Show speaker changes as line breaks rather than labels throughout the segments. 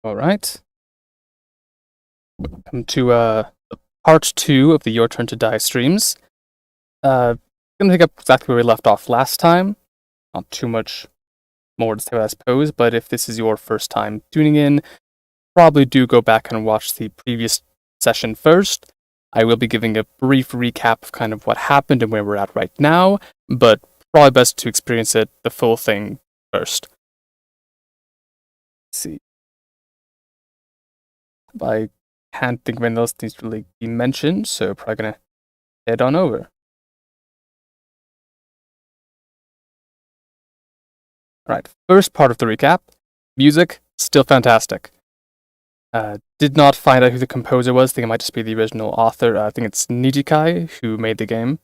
Alright. Welcome to part 2 of the Your Turn to Die streams. Gonna pick up exactly where we left off last time. Not too much more to say, I suppose, but if this is your first time tuning in, probably do go back and watch the previous session first. I will be giving a brief recap of kind of what happened and where we're at right now, but probably best to experience it, the full thing, first. Let's see. I can't think of anything else that needs to really be mentioned, so probably gonna head on over. Alright, first part of the recap. Music, still fantastic. Did not find out who the composer was. I think it might just be the original author. I think it's Nijikai who made the game.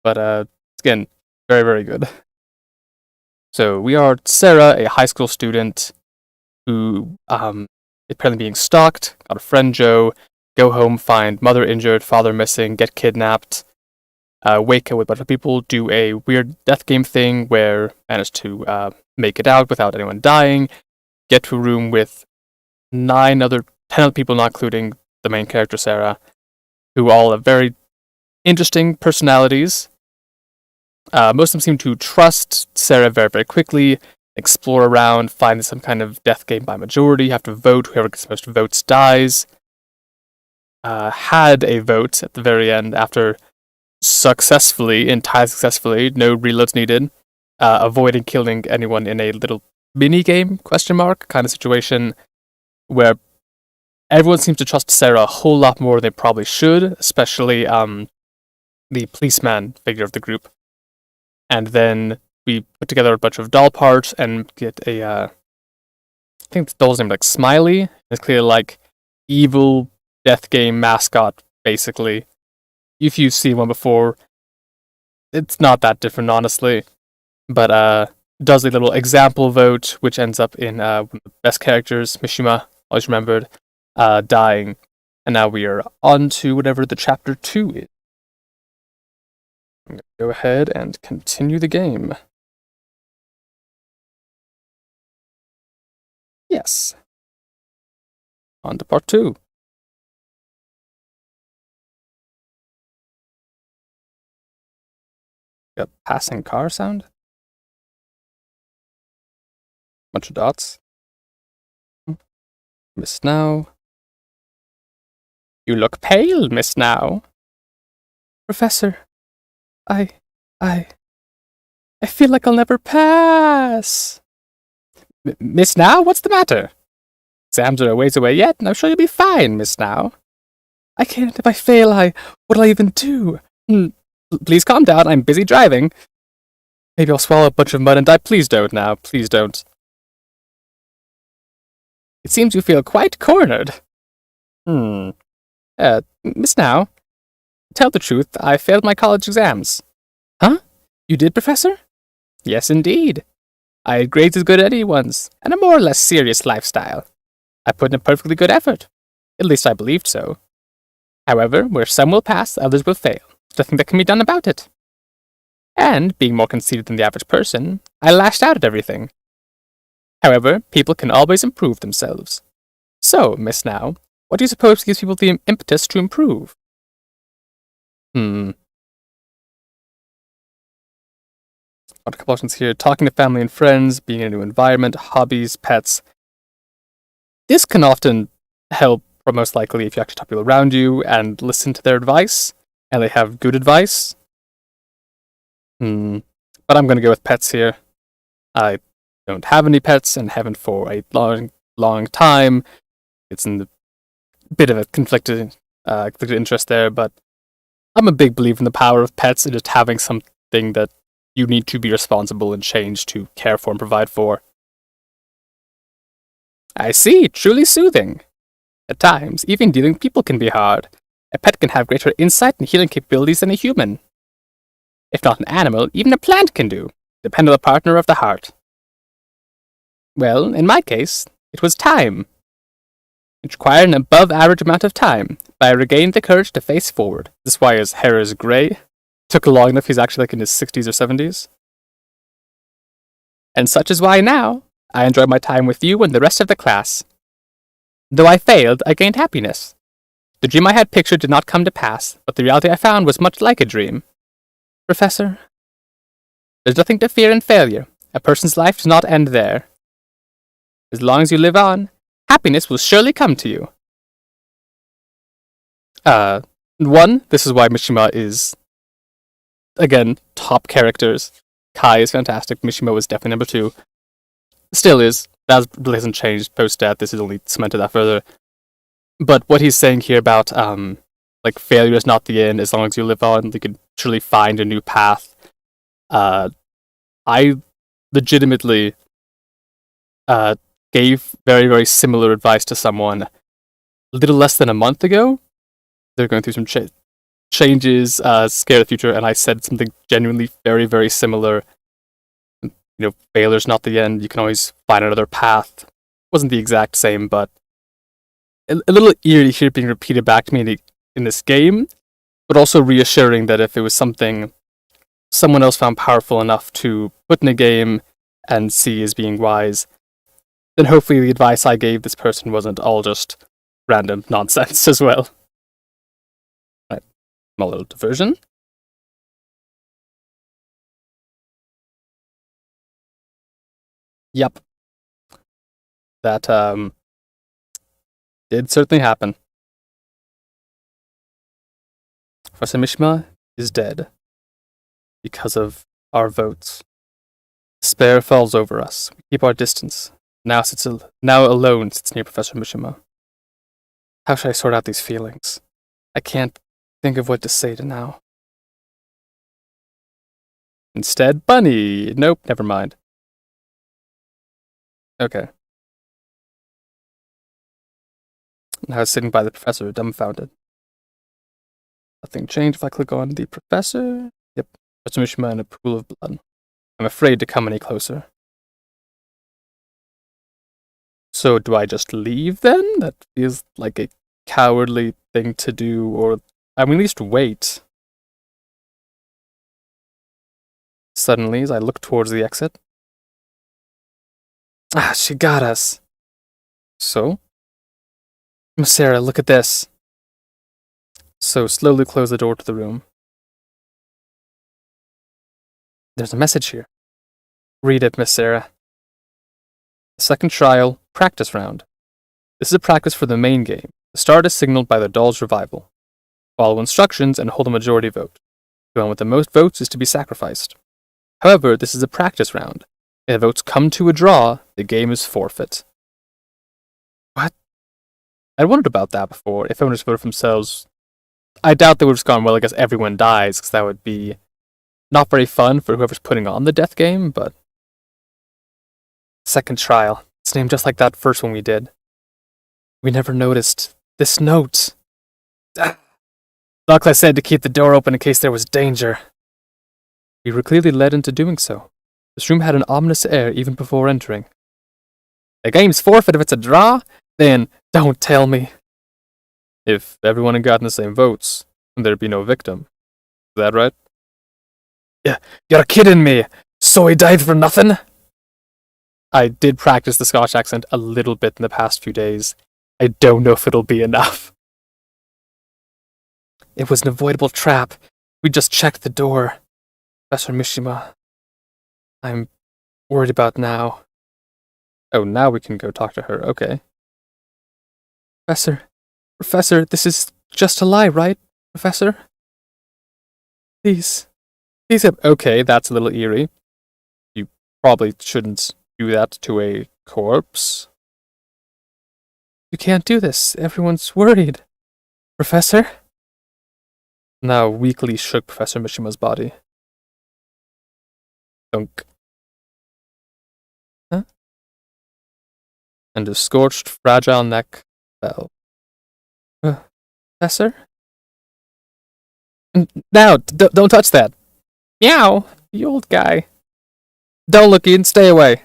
But again, very, very good. So we are Sarah, a high school student who apparently being stalked, got a friend Joe, go home, find mother injured, father missing, get kidnapped, wake up with a bunch of people, do a weird death game thing where manage to make it out without anyone dying, get to a room with 10 other people, not including the main character Sarah, who all have very interesting personalities. Most of them seem to trust Sarah very, very quickly, explore around, find some kind of death game by majority, have to vote, whoever gets the most votes dies. Had a vote at the very end after entirely successfully, no reloads needed, avoiding killing anyone in a little mini-game, kind of situation, where everyone seems to trust Sarah a whole lot more than they probably should, especially the policeman figure of the group. And then we put together a bunch of doll parts and get I think the doll's name like Smiley. It's clearly like evil death game mascot, basically. If you've seen one before, it's not that different, honestly. But does a little example vote, which ends up in one of the best characters, Mishima, always remembered, dying. And now we are on to whatever the chapter 2 is. I'm going to go ahead and continue the game. Yes. On to part 2. Got passing car sound. Bunch of dots. Miss Now. You look pale, Miss Now. Professor, I feel like I'll never pass. Miss Now, what's the matter? Exams are a ways away yet, and I'm sure you'll be fine, Miss Now. I can't. If I fail, what'll I even do? Please calm down, I'm busy driving. Maybe I'll swallow a bunch of mud and die. Please don't now, please don't. It seems you feel quite cornered. Miss Now, tell the truth, I failed my college exams. Huh? You did, Professor? Yes, indeed. I had grades as good as anyone's, and a more or less serious lifestyle. I put in a perfectly good effort. At least I believed so. However, where some will pass, others will fail. There's nothing that can be done about it. And, being more conceited than the average person, I lashed out at everything. However, people can always improve themselves. So, Miss Now, what do you suppose gives people the impetus to improve? Got a couple options here. Talking to family and friends, being in a new environment, hobbies, pets. This can often help, or most likely, if you actually talk to people around you and listen to their advice, and they have good advice. But I'm going to go with pets here. I don't have any pets and haven't for a long time. It's in a bit of a conflicted interest there, but I'm a big believer in the power of pets and just having something that you need to be responsible and change to care for and provide for. I see, truly soothing. At times, even dealing with people can be hard. A pet can have greater insight and healing capabilities than a human. If not an animal, even a plant can do, depending on the partner of the heart. Well, in my case, it was time. It required an above-average amount of time, but I regained the courage to face forward. This is why his hair is grey. Took long enough, he's actually like in his 60s or 70s. And such is why now, I enjoy my time with you and the rest of the class. Though I failed, I gained happiness. The dream I had pictured did not come to pass, but the reality I found was much like a dream. Professor, there's nothing to fear in failure. A person's life does not end there. As long as you live on, happiness will surely come to you. One, this is why Mishima is, again, top characters. Kai is fantastic. Mishima was definitely number 2. Still is. That really hasn't changed post-death. This has only cemented that further. But what he's saying here about, like, failure is not the end. As long as you live on, you can truly find a new path. I legitimately gave very, very similar advice to someone a little less than a month ago. They're going through some changes, scare the future, and I said something genuinely very, very similar. You know, failure's not the end. You can always find another path. Wasn't the exact same, but a little eerie here being repeated back to me in this game, but also reassuring that if it was something someone else found powerful enough to put in a game and see as being wise, then hopefully the advice I gave this person wasn't all just random nonsense as well. Right, small little diversion. Yep. That, did certainly happen. Professor Mishima is dead because of our votes. Despair falls over us. We keep our distance. Now alone sits near Professor Mishima. How should I sort out these feelings? I can't think of what to say to now. Instead, Bunny! Nope, never mind. Okay. I was sitting by the professor, dumbfounded. Nothing changed if I click on the professor. Yep, Professor Mishima in a pool of blood. I'm afraid to come any closer. So do I just leave then? That feels like a cowardly thing to do, or I mean, at least wait. Suddenly, as I look towards the exit. Ah, she got us. So? Miss Sarah, look at this. So slowly close the door to the room. There's a message here. Read it, Miss Sarah. Second trial, practice round. This is a practice for the main game. The start is signaled by the doll's revival. Follow instructions and hold a majority vote. The one with the most votes is to be sacrificed. However, this is a practice round. If the votes come to a draw, the game is forfeit. What? I wondered about that before. If everyone just voted for themselves, I doubt they would have just gone, well, I guess everyone dies, because that would be not very fun for whoever's putting on the death game, but... Second trial. It's named just like that first one we did. We never noticed. This note. Like I said, to keep the door open in case there was danger. We were clearly led into doing so. This room had an ominous air even before entering. The game's forfeit if it's a draw? Then don't tell me. If everyone had gotten the same votes, there'd be no victim. Is that right? Yeah, you're kidding me. So he died for nothing? I did practice the Scotch accent a little bit in the past few days. I don't know if it'll be enough. It was an avoidable trap. We just checked the door. Professor Mishima. I'm worried about now. Oh, now we can go talk to her. Okay. Professor, this is just a lie, right? Professor? Please. Okay, that's a little eerie. You probably shouldn't do that to a corpse. You can't do this. Everyone's worried. Professor? Now weakly shook Professor Mishima's body. Dunk. Huh? And his scorched, fragile neck fell. Professor? Now, don't touch that. Meow, you old guy. Don't look in, stay away.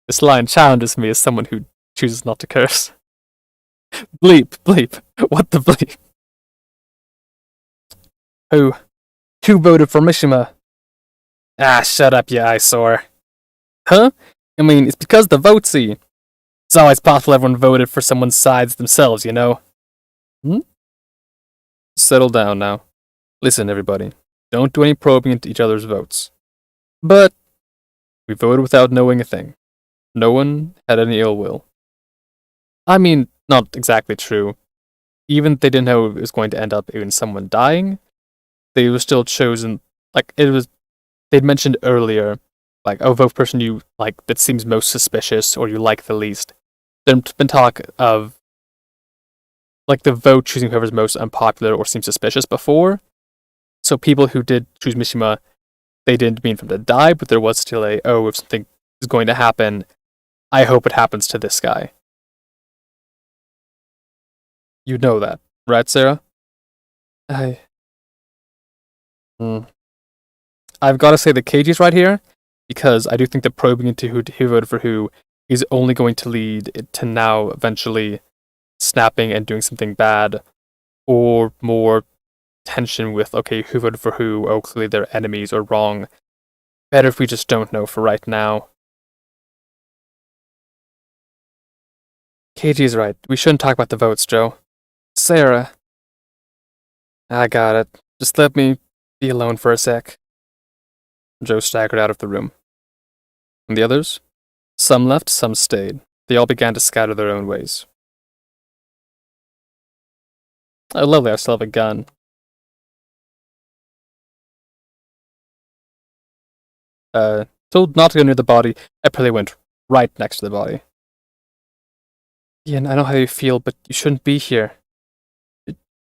This line challenges me as someone who chooses not to curse. Bleep. What the bleep? Who voted for Mishima? Ah, shut up, you eyesore. Huh? I mean, it's because the votesy. It's always possible everyone voted for someone's sides themselves, you know? Hmm? Settle down now. Listen, everybody. Don't do any probing into each other's votes. But we voted without knowing a thing. No one had any ill will. I mean, not exactly true. Even if they didn't know it was going to end up in someone dying, they were still chosen. Like, it was. They'd mentioned earlier, like, oh, vote person you like that seems most suspicious or you like the least. There's been talk of, like, the vote choosing whoever's most unpopular or seems suspicious before. So people who did choose Mishima, they didn't mean for them to die, but there was still a, oh, if something is going to happen, I hope it happens to this guy. You know that, right, Sarah? I. Hmm. I've got to say that KG's right here, because I do think that probing into who voted for who is only going to lead it to now eventually snapping and doing something bad, or more tension with, okay, who voted for who, oh, clearly they're enemies or wrong. Better if we just don't know for right now. KG's right. We shouldn't talk about the votes, Joe. Sarah. I got it. Just let me be alone for a sec. Joe staggered out of the room. And the others? Some left, some stayed. They all began to scatter their own ways. Oh, lovely, I still have a gun. Told not to go near the body. I probably went right next to the body. Ian, I know how you feel, but you shouldn't be here.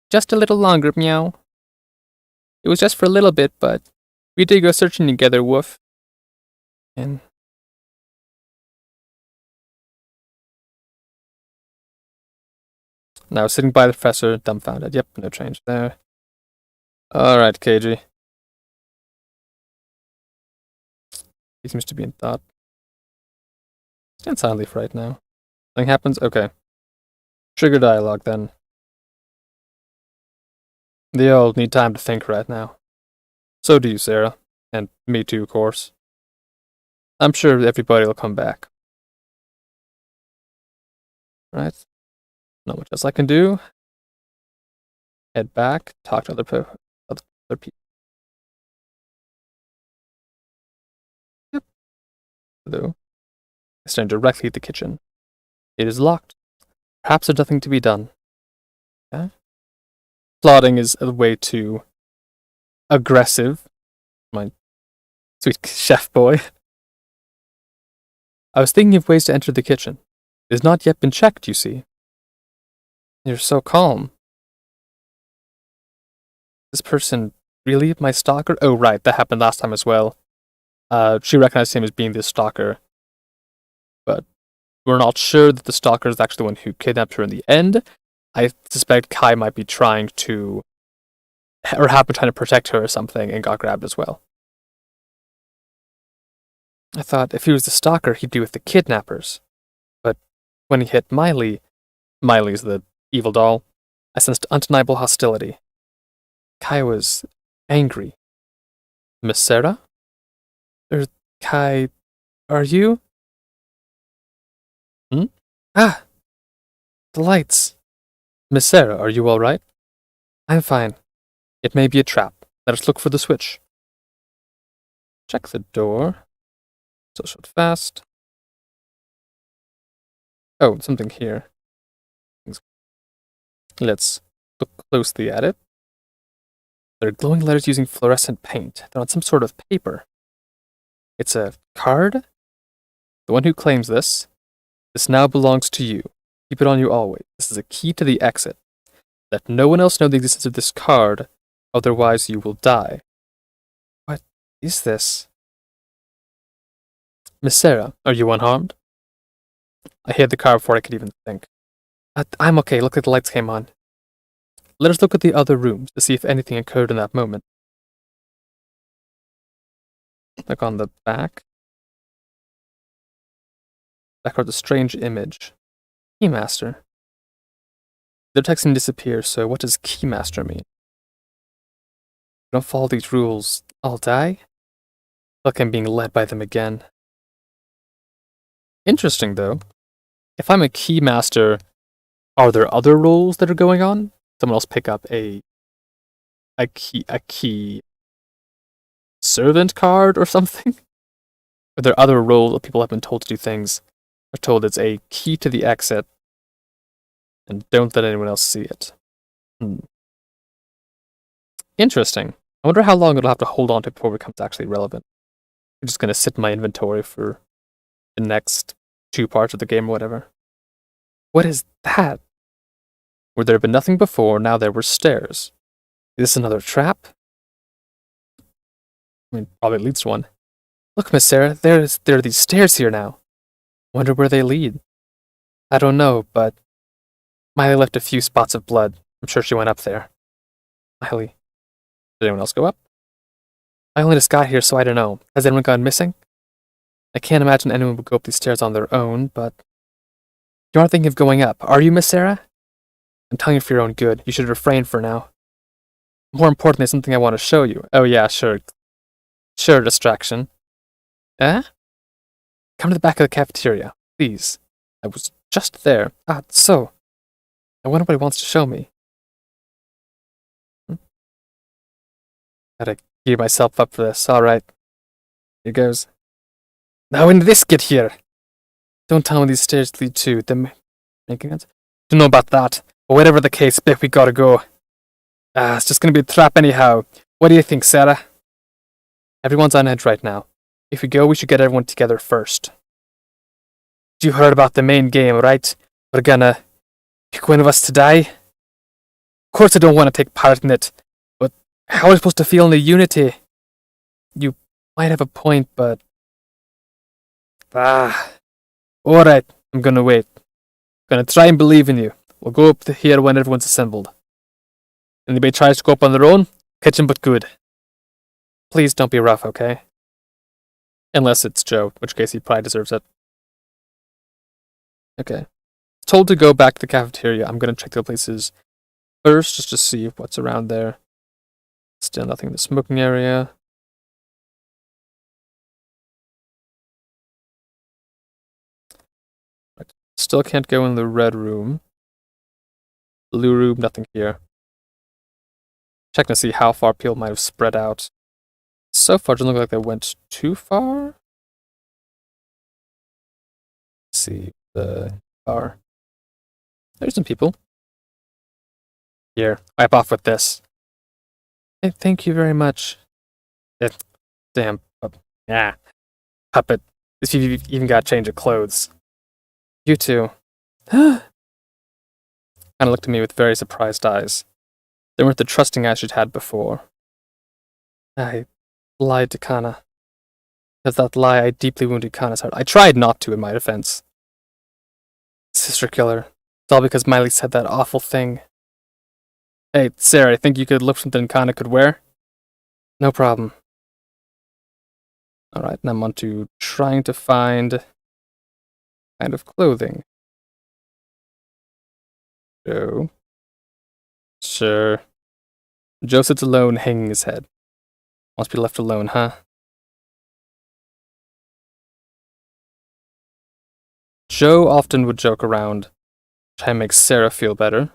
Just a little longer, meow. It was just for a little bit, but we did go searching together, woof. And now sitting by the professor, dumbfounded. Yep, no change there. Alright, KG. He seems to be in thought. Stand silently for right now. Nothing happens? Okay. Trigger dialogue then. They all need time to think right now. So do you, Sarah. And me too, of course. I'm sure everybody will come back. Right? Not much else I can do. Head back, talk to other people. Yep. Though, I stand directly at the kitchen. It is locked. Perhaps there's nothing to be done. Okay? Plotting is a way too aggressive. My sweet chef boy. I was thinking of ways to enter the kitchen. It has not yet been checked, you see. You're so calm. This person really my stalker? Oh, right, that happened last time as well. She recognized him as being the stalker. But we're not sure that the stalker is actually the one who kidnapped her in the end. I suspect Kai might be trying to, or have been trying to protect her or something and got grabbed as well. I thought if he was the stalker, he'd be with the kidnappers. But when he hit Miley's the evil doll, I sensed undeniable hostility. Kai was angry. Miss Sarah? Kai, are you? Hmm? Ah! The lights. Miss Sarah, are you all right? I'm fine. It may be a trap. Let us look for the switch. Check the door. So shut fast. Oh, something here. Let's look closely at it. They're glowing letters using fluorescent paint. They're on some sort of paper. It's a card? The one who claims this. This now belongs to you. Keep it on you always. This is a key to the exit. Let no one else know the existence of this card, otherwise you will die. What is this? Miss Sarah, are you unharmed? I hid the card before I could even think. I'm okay, look like the lights came on. Let us look at the other rooms to see if anything occurred in that moment. Look on the back. Back are the strange image. Keymaster. The text didn't disappear, so what does Keymaster mean? If I don't follow these rules, I'll die? Look, I'm being led by them again. Interesting, though. If I'm a keymaster, are there other roles that are going on? Someone else pick up a key servant card or something? Are there other roles that people have been told to do things? Are told it's a key to the exit, and don't let anyone else see it. Interesting. I wonder how long it'll have to hold on to before it becomes actually relevant. I'm just gonna sit in my inventory for the next 2 parts of the game or whatever. What is that? Where there had been nothing before, now there were stairs. Is this another trap? I mean, probably at least one. Look, Miss Sarah, there are these stairs here now. Wonder where they lead. I don't know, but Miley left a few spots of blood. I'm sure she went up there. Miley. Did anyone else go up? I only just got here, so I don't know. Has anyone gone missing? I can't imagine anyone would go up these stairs on their own, but... You aren't thinking of going up, are you, Miss Sarah? I'm telling you for your own good. You should refrain for now. More importantly, something I want to show you. Oh yeah, sure. Sure, distraction. Eh? Come to the back of the cafeteria, please. I was just there. Ah, so. I wonder what he wants to show me. Gotta gear myself up for this. Alright. Here goes. Now when did this get here? Don't tell me these stairs lead to them. Making sense? Don't know about that. But whatever the case, bet we gotta go. Ah, it's just gonna be a trap anyhow. What do you think, Sarah? Everyone's on edge right now. If we go, we should get everyone together first. You heard about the main game, right? We're gonna pick one of us to die? Of course I don't want to take part in it, but how are we supposed to feel in the unity? You might have a point, but... Alright, I'm gonna wait. Gonna try and believe in you. We'll go up to here when everyone's assembled. Anybody tries to go up on their own, catch 'em but good. Please don't be rough, okay? Unless it's Joe, in which case he probably deserves it. Okay. Told to go back to the cafeteria. I'm gonna check the places first, just to see what's around there. Still nothing in the smoking area. Right. Still can't go in the red room. Blue room, nothing here. Checking to see how far people might have spread out. So far, it doesn't look like they went too far. Let's see the bar. There's some people. Here, wipe off with this. Hey, thank you very much. Damn. Puppet. This you've even got a change of clothes. You too. Kinda looked at me with very surprised eyes. They weren't the trusting eyes she'd had before. I lied to Kana. With that lie, I deeply wounded Kana's heart. I tried not to, in my defense. Sister killer. It's all because Miley said that awful thing. Hey, Sarah, I think you could look for something Kana could wear? No problem. Alright, and I'm on to trying to find kind of clothing. Joe. Sure. Joe sits alone, hanging his head. Wants to be left alone, huh? Joe often would joke around, try and make Sarah feel better.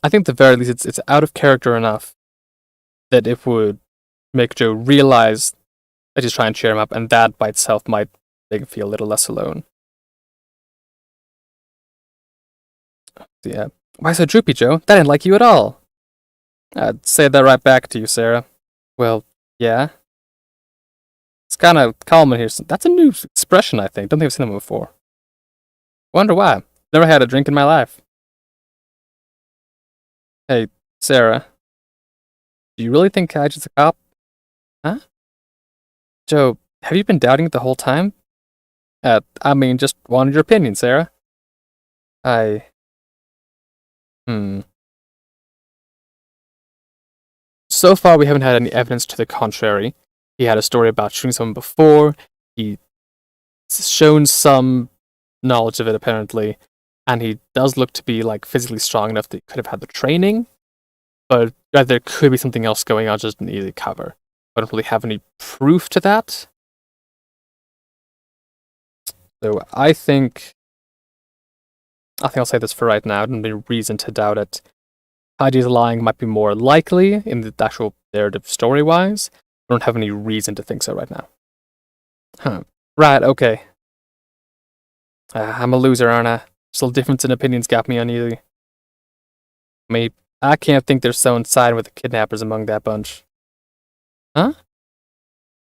I think at the very least it's out of character enough that it would make Joe realize that he's trying to cheer him up, and that by itself might make him feel a little less alone. Yeah. Why so droopy, Joe? That didn't like you at all. I'd say that right back to you, Sarah. Well, yeah. It's kind of calm in here. That's a new expression, I think. Don't think I've seen them before. Wonder why. Never had a drink in my life. Hey, Sarah. Do you really think Kaji's a cop? Huh? Joe, have you been doubting it the whole time? I mean, just wanted your opinion, Sarah. So far, we haven't had any evidence to the contrary. He had a story about shooting someone before. He's shown some knowledge of it, apparently. And he does look to be, like, physically strong enough that he could have had the training. But there could be something else going on, just an easy cover. I don't really have any proof to that. So I think I'll say this for right now. I don't have any reason to doubt it. Heidi's lying might be more likely in the actual narrative story-wise. I don't have any reason to think so right now. Huh. Right, okay. I'm a loser, aren't I? Still difference in opinions got me uneasy. I can't think they're so inside with the kidnappers among that bunch. Huh?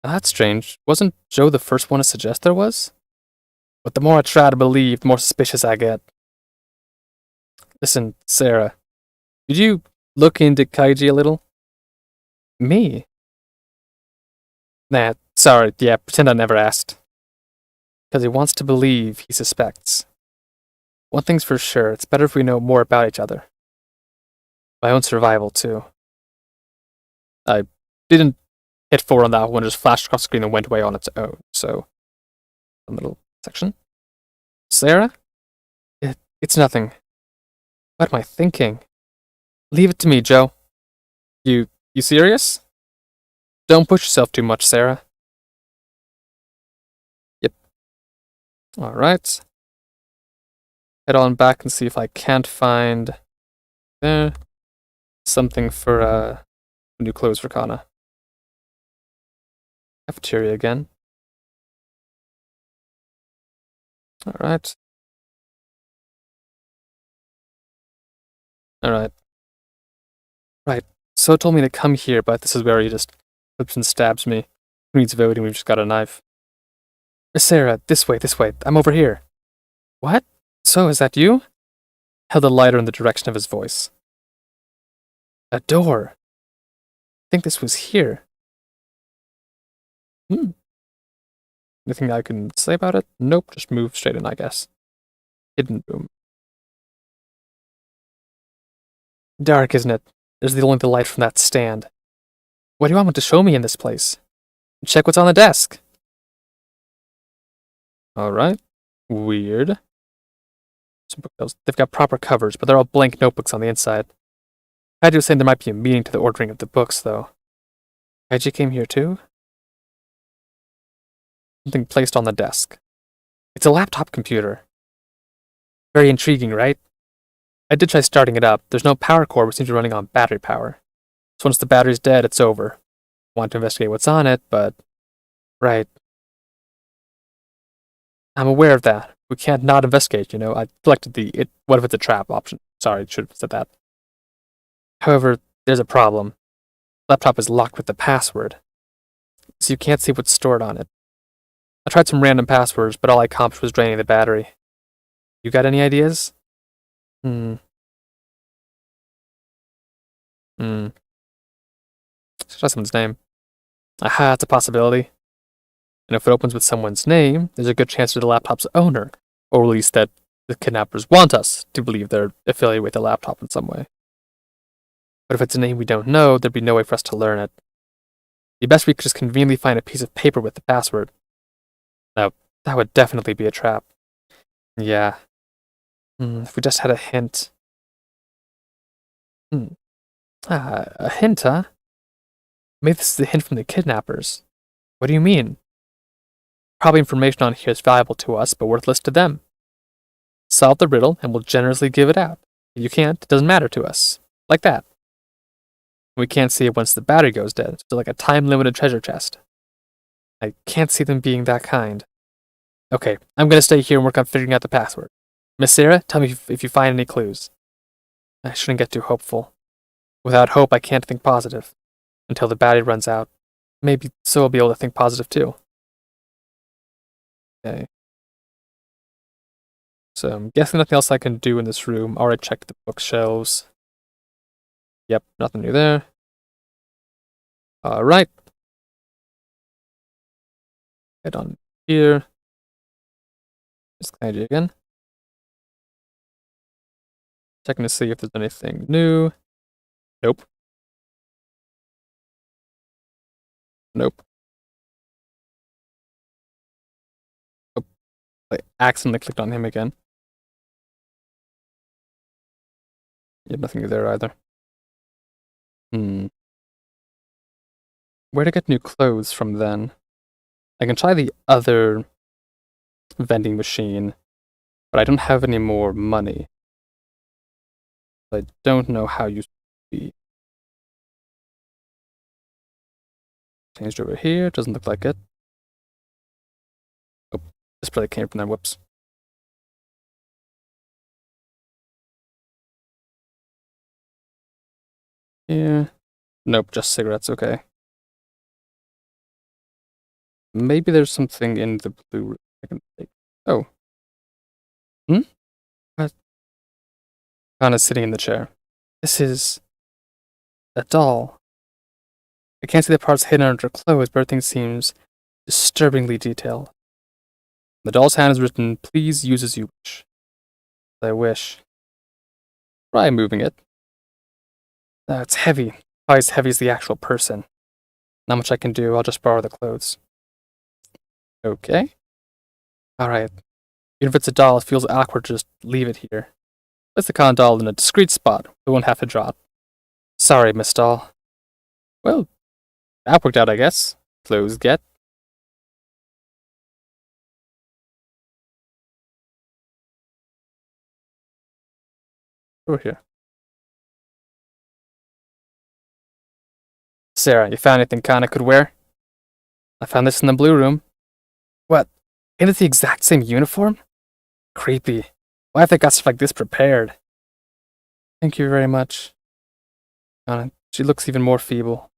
That's strange. Wasn't Joe the first one to suggest there was? But the more I try to believe, the more suspicious I get. Listen, Sarah, did you look into Kaiji a little? Me? Nah, sorry, yeah, pretend I never asked. Because he wants to believe he suspects. One thing's for sure, it's better if we know more about each other. My own survival, too. I didn't hit 4 on that one, just flashed across the screen and went away on its own, so. A little section. Sarah? It's nothing. What am I thinking? Leave it to me, Joe. You serious? Don't push yourself too much, Sarah. Yep. Alright. Head on back and see if I can't find there something for new clothes for Kana. Cafeteria again. Alright. Alright. Right. So it told me to come here, but this is where he just flips and stabs me. Who needs voting? We've just got a knife. Sarah, this way. I'm over here. What? So, is that you? Held the lighter in the direction of his voice. A door. I think this was here. Anything I can say about it? Nope, just move straight in, I guess. Hidden room. Dark, isn't it? There's only the light from that stand. What do you want me to show me in this place? Check what's on the desk. Alright. Weird. Some bookshelves. They've got proper covers, but they're all blank notebooks on the inside. Kaiji was saying there might be a meaning to the ordering of the books, though. Kaiji came here too? Something placed on the desk. It's a laptop computer. Very intriguing, right? I did try starting it up. There's no power cord, which seems to be running on battery power. So once the battery's dead, it's over. Want to investigate what's on it, but... Right. I'm aware of that. We can't not investigate, you know? I selected the what if it's a trap option. Sorry, should have said that. However, there's a problem. Laptop is locked with the password, so you can't see what's stored on it. I tried some random passwords, but all I accomplished was draining the battery. You got any ideas? Let's try someone's name. Aha, it's a possibility. And if it opens with someone's name, there's a good chance they're the laptop's owner, or at least that the kidnappers want us to believe they're affiliated with the laptop in some way. But if it's a name we don't know, there'd be no way for us to learn it. The best we could just conveniently find a piece of paper with the password. Now, that would definitely be a trap. Yeah. If we just had a hint. A hint, huh? Maybe this is the hint from the kidnappers. What do you mean? Probably information on here is valuable to us, but worthless to them. Solve the riddle, and we'll generously give it out. If you can't, it doesn't matter to us. Like that. We can't see it once the battery goes dead. It's like a time-limited treasure chest. I can't see them being that kind. Okay, I'm gonna stay here and work on figuring out the password. Miss Sarah, tell me if you find any clues. I shouldn't get too hopeful. Without hope, I can't think positive. Until the battery runs out. Maybe so I'll be able to think positive too. Okay. So I'm guessing nothing else I can do in this room. Already checked the bookshelves. Yep, nothing new there. Alright. Head on here. Just Kaiji again. Checking to see if there's anything new. Nope. Nope. Oh, I accidentally clicked on him again. Yep, nothing new there either. Where to get new clothes from then? I can try the other vending machine, but I don't have any more money. I don't know how you be. Changed over here, doesn't look like it. Oh, this probably came from there, whoops. Yeah. Nope, just cigarettes, okay. Maybe there's something in the blue room I can take. Oh. Hmm? What? Kana's sitting in the chair. This is a doll. I can't see the parts hidden under her clothes, but everything seems disturbingly detailed. The doll's hand is written, "Please use as you wish." I wish. Try moving it. It's heavy. Probably as heavy as the actual person. Not much I can do, I'll just borrow the clothes. Okay. Alright. Even if it's a doll, it feels awkward to just leave it here. Place the con doll in a discreet spot. We won't have to draw it. Sorry, Miss Doll. Well, that worked out, I guess. Clothes get. Over here. Sarah, you found anything Kana could wear? I found this in the blue room. What? Ain't it the exact same uniform? Creepy. Why have they got stuff like this prepared? Thank you very much. She looks even more feeble.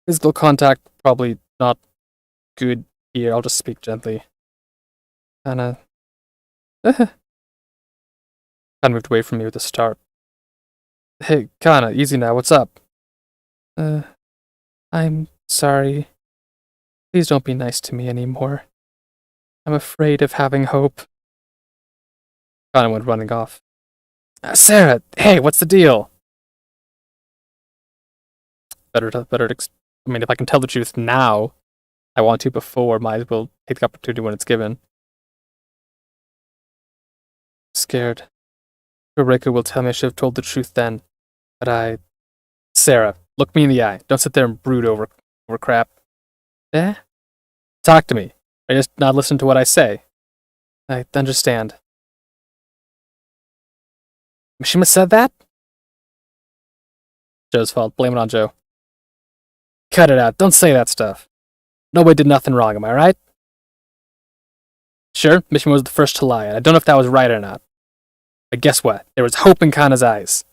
Physical contact probably not good here. I'll just speak gently. Kana. Kana moved away from me with a start. Hey, Kana, easy now. What's up? I'm sorry. Please don't be nice to me anymore. I'm afraid of having hope. Kana went running off. Sarah, hey, what's the deal? I mean, if I can tell the truth now, I want to before, might as well take the opportunity when it's given. Scared. Eureka will tell me I should have told the truth then, but Sarah, look me in the eye. Don't sit there and brood over crap. Eh? Talk to me. Or just not listen to what I say. I understand. Mishima said that? Joe's fault. Blame it on Joe. Cut it out. Don't say that stuff. Nobody did nothing wrong, am I right? Sure, Mishima was the first to lie, and I don't know if that was right or not. But guess what? There was hope in Kana's eyes.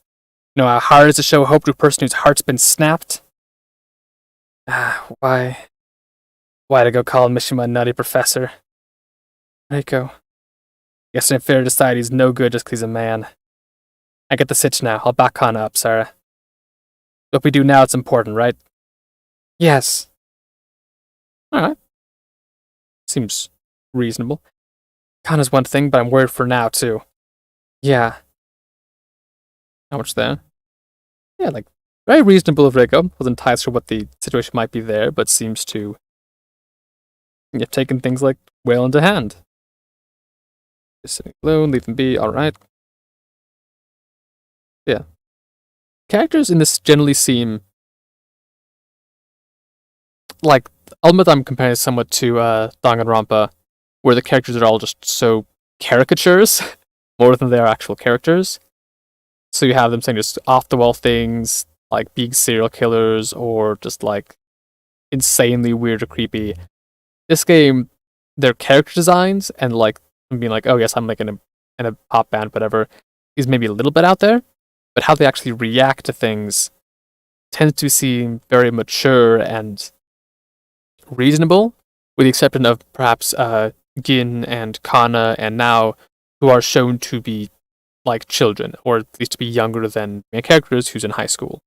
You know how hard it is to show hope to a person whose heart's been snapped? Why? Why to go call Mishima a nutty professor? Reiko. Guess it's fair to decide he's no good just 'cause he's a man. I get the sitch now. I'll back Kana up, Sarah. What we do now, it's important, right? Yes. Alright. Seems reasonable. Kana's one thing, but I'm worried for now, too. Yeah. How much there? Yeah, like, very reasonable of Reiko. Wasn't entirely sure what the situation might be there, but seems to have taken things like well into hand. Just sitting alone, leave them be, alright. Yeah. Characters in this generally seem like, I'll admit I'm comparing it somewhat to Danganronpa, where the characters are all just so caricatures, more than they are actual characters. So you have them saying just off-the-wall things, like being serial killers, or just like insanely weird or creepy. This game, their character designs, and like being like, oh yes, I'm like in a pop band, whatever, is maybe a little bit out there, but how they actually react to things tends to seem very mature and reasonable, with the exception of perhaps Gin and Kana and Now, who are shown to be like children, or at least to be younger than main characters who's in high school.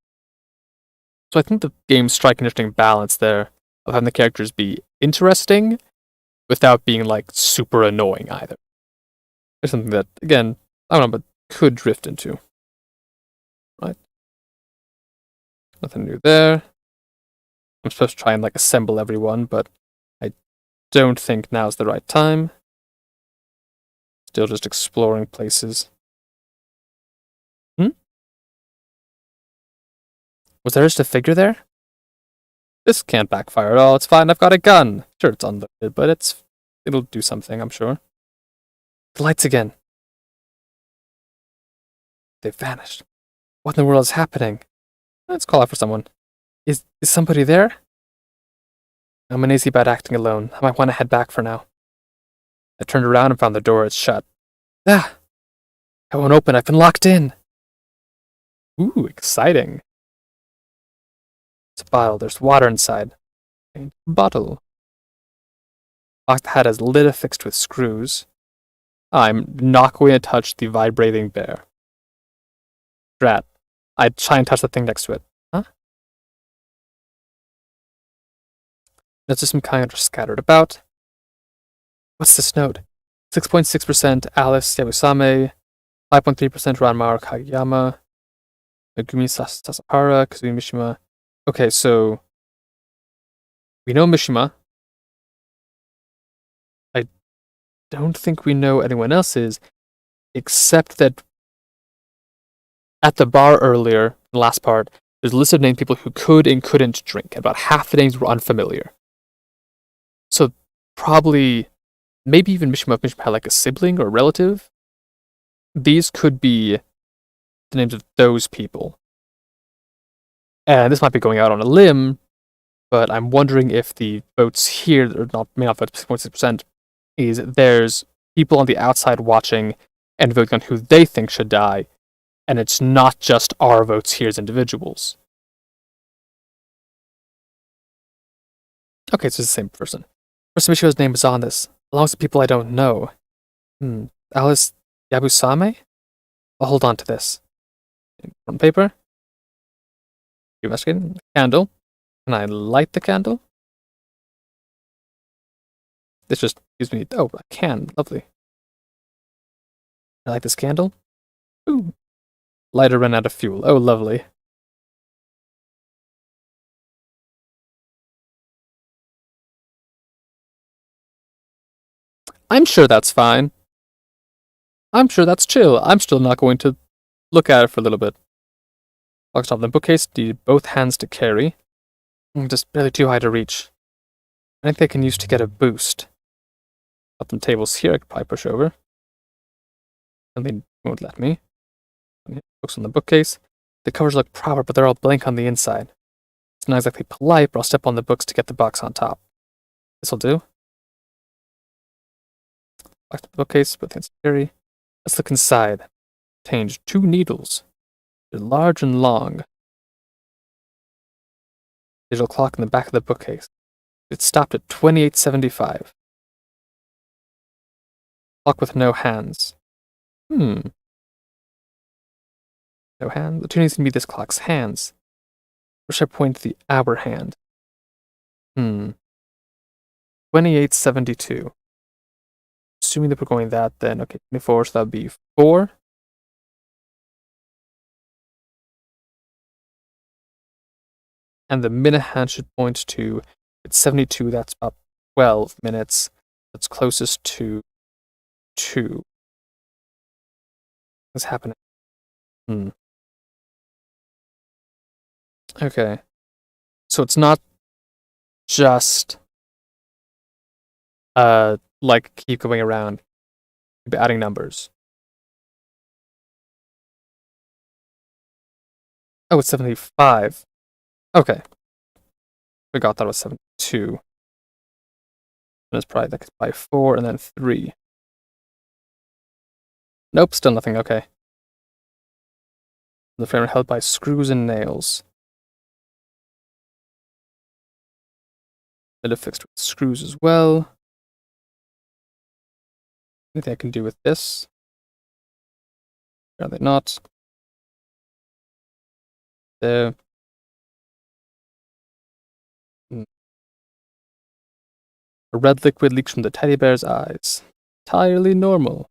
So I think the game strikes an interesting balance there of having the characters be interesting without being like super annoying either. It's something that, again, I don't know, but could drift into. Right? Nothing new there. I'm supposed to try and like assemble everyone, but I don't think now's the right time. Still just exploring places. Was there just a figure there? This can't backfire at all. It's fine. I've got a gun. Sure, it's unloaded, but it's It'll do something, I'm sure. The lights again. They've vanished. What in the world is happening? Let's call out for someone. Is somebody there? I'm uneasy about acting alone. I might want to head back for now. I turned around and found the door is shut. Ah! I won't open. I've been locked in. Ooh, exciting. It's a bottle. There's water inside. A bottle. Locked hat has lid affixed with screws. I'm not going to touch the vibrating bear. Drat. I'd try and touch the thing next to it. Huh? Notes of some kind are scattered about. What's this note? 6.6% Alice Yabusame, 5.3% Ranmaru Kageyama, Megumi Sasahara, Kazumi Mishima. Okay, so we know Mishima. I don't think we know anyone else's, except that at the bar earlier, the last part, there's a list of named people who could and couldn't drink. About half the names were unfamiliar. So probably, maybe even Mishima had like a sibling or a relative. These could be the names of those people. And this might be going out on a limb, but I'm wondering if the votes here, or not, may not vote 6.6%, is there's people on the outside watching and voting on who they think should die, and it's not just our votes here as individuals. Okay, so it's the same person. First Mishima's name is on this, along with people I don't know. Alice Yabusame? I'll hold on to this. On paper. Investigating. Candle. Can I light the candle? This just gives me... Oh, I can. Lovely. Can I light this candle? Ooh. Lighter ran out of fuel. Oh, lovely. I'm sure that's fine. I'm sure that's chill. I'm still not going to look at it for a little bit. Boxed off the bookcase, need both hands to carry. Just barely too high to reach. I think they can use to get a boost. Got some tables here I could probably push over. And they won't let me. Books on the bookcase. The covers look proper, but they're all blank on the inside. It's not exactly polite, but I'll step on the books to get the box on top. This'll do. Back to the bookcase, both hands to carry. Let's look inside. Contains 2 needles. They're large and long. Digital clock in the back of the bookcase. It stopped at 2875. Clock with no hands. No hand. The two needs to be this clock's hands. Where should I point the hour hand? 2872. Assuming that we're going that, then okay, 24, so that would be 4. And the minute hand should point to, it's 72, that's about 12 minutes. That's closest to 2. What's happening? Okay. So it's not just, like, keep going around, keep adding numbers. Oh, it's 75. Okay. Forgot that was 72. And it's probably, like, by 4 and then 3. Nope, still nothing, okay. The frame are held by screws and nails. They're fixed with screws as well. Anything I can do with this? Apparently not. There. A red liquid leaks from the teddy bear's eyes. Entirely normal.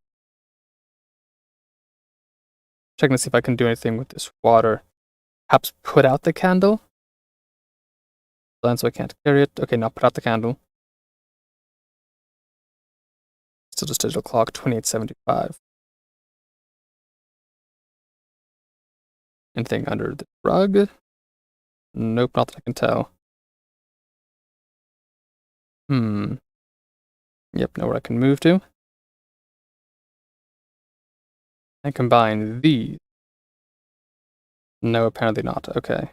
Checking to see if I can do anything with this water. Perhaps put out the candle? So I can't carry it. Okay, now put out the candle. Still just digital clock, 2875. Anything under the rug? Nope, not that I can tell. Yep, know where I can move to. And combine these. No, apparently not. Okay.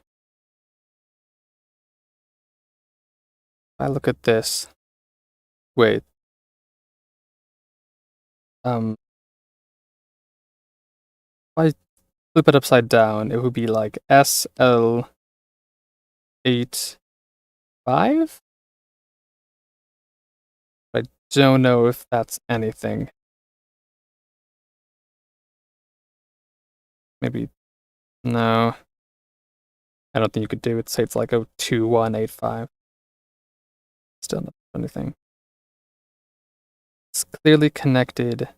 I look at this. Wait. If I flip it upside down, it would be like SL85? I don't know if that's anything. Maybe. No. I don't think you could do it. Say it's like 02185. Still not anything. It's clearly connected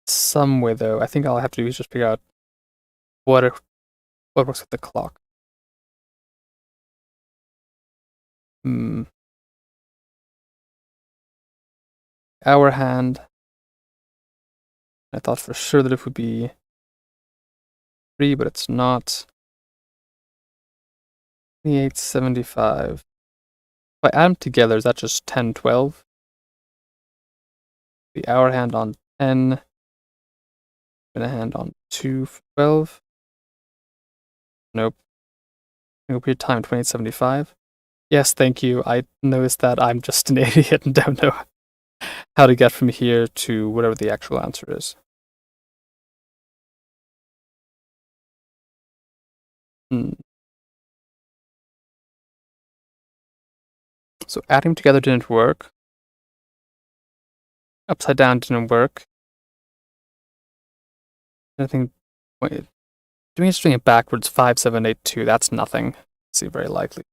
somewhere, though. I think all I have to do is just figure out what works with the clock. Hour hand. I thought for sure that it would be 3, but it's not. 2875. If I add them together, is that just 10, 12? The hour hand on 10. Minute hand on 2, 12. Nope. Single period time, 2875. Yes, thank you. I noticed that I'm just an idiot and don't know how to get from here to whatever the actual answer is. So adding together didn't work. Upside down didn't work. I think doing it backwards, 5782, that's nothing. See, very likely.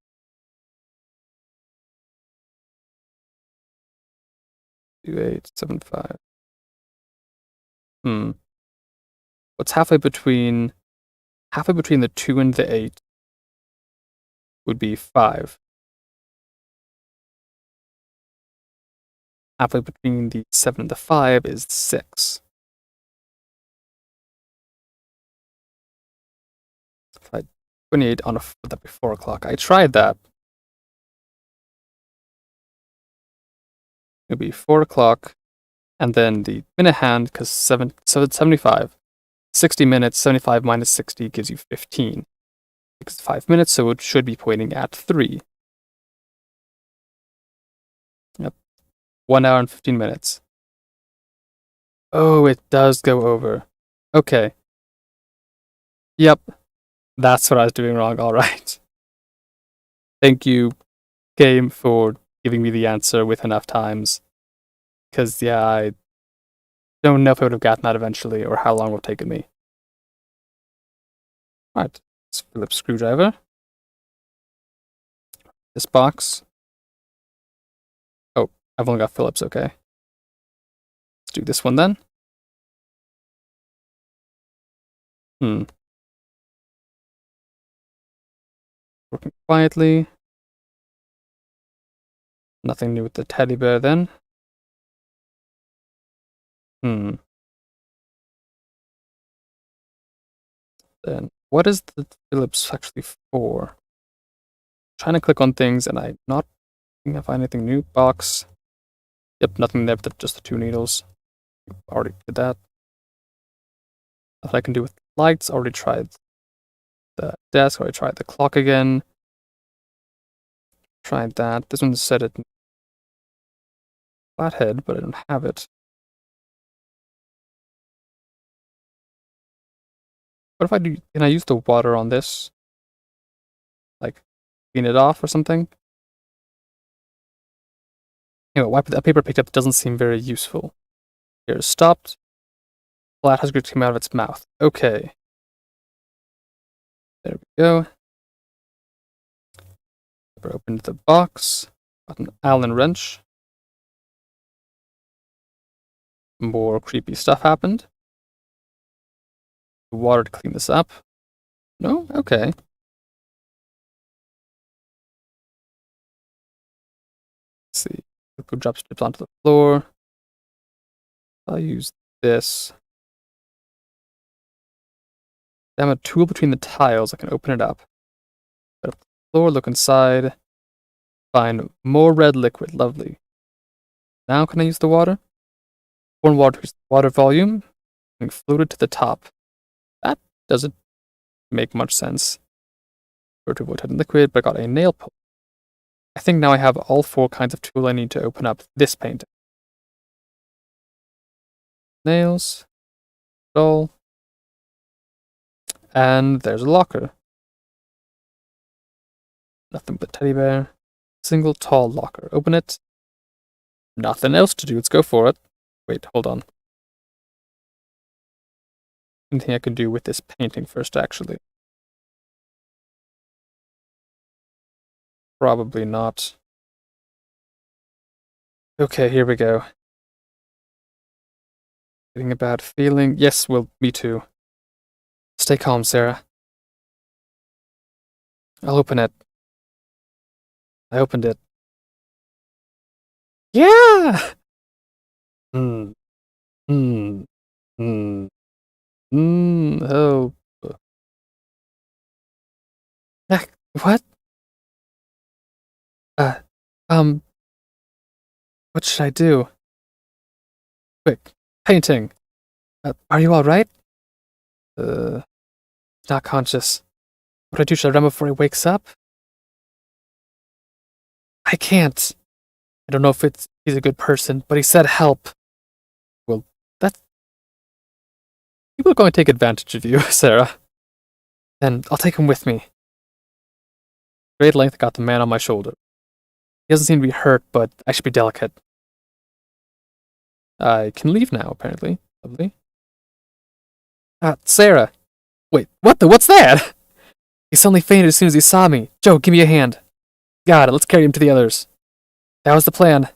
Two, 8, 7, 5. What's halfway between the 2 and the 8 would be 5. Halfway between the 7 and the 5 is 6. If I 28 on that'd be 4 o'clock. I tried that. It would be 4 o'clock, and then the minute hand, because 75. 60 minutes, 75 minus 60 gives you 15. It's 5 minutes, so it should be pointing at 3. Yep. 1 hour and 15 minutes. Oh, it does go over. Okay. Yep. That's what I was doing wrong. All right. Thank you, game, for giving me the answer with enough times. Because, yeah, I don't know if I would have gotten that eventually or how long it would have taken me. Alright. Let's Phillips screwdriver. This box. Oh, I've only got Phillips, okay. Let's do this one then. Working quietly. Nothing new with the teddy bear then. Then what is the Phillips actually for? I'm trying to click on things and I'm not think I find anything new. Box. Yep, nothing there but just the 2 needles. Already did that. Nothing I can do with lights. Already tried the desk. Already tried the clock again. Tried that. This one said it flathead, but I don't have it. What if I do? Can I use the water on this? Like, clean it off or something? Anyway, why that paper picked up doesn't seem very useful. Here, stopped. Flat has come out of its mouth. Okay. There we go. Opened the box. Got an Allen wrench. More creepy stuff happened. Water to clean this up. No? Okay. Let's see. Liquid drops drips onto the floor. I'll use this. I have a tool between the tiles. I can open it up. Put up the floor, look inside. Find more red liquid. Lovely. Now can I use the water? Pour water volume and floated to the top. That doesn't make much sense. Or to avoid liquid, but I got a nail pull. I think now I have all 4 kinds of tool I need to open up this painting. Nails, doll, and there's a locker. Nothing but teddy bear. Single tall locker. Open it. Nothing else to do. Let's go for it. Wait, hold on. Anything I can do with this painting first, actually? Probably not. Okay, here we go. Getting a bad feeling. Yes, well, me too. Stay calm, Sarah. I'll open it. I opened it. Yeah! Hmm. Hmm. Hmm. Hmm. Oh. What? Uh, um, what should I do? Quick. Painting. Are you alright? Not conscious. What do I do? Should I run before he wakes up? I can't. I don't know if he's a good person, but he said help. Well, that's... People are going to take advantage of you, Sarah. Then I'll take him with me. Great length, I got the man on my shoulder. He doesn't seem to be hurt, but I should be delicate. I can leave now, apparently. Lovely. Sarah! Wait, what's that? He suddenly fainted as soon as he saw me. Joe, give me a hand. Got it, let's carry him to the others. That was the plan.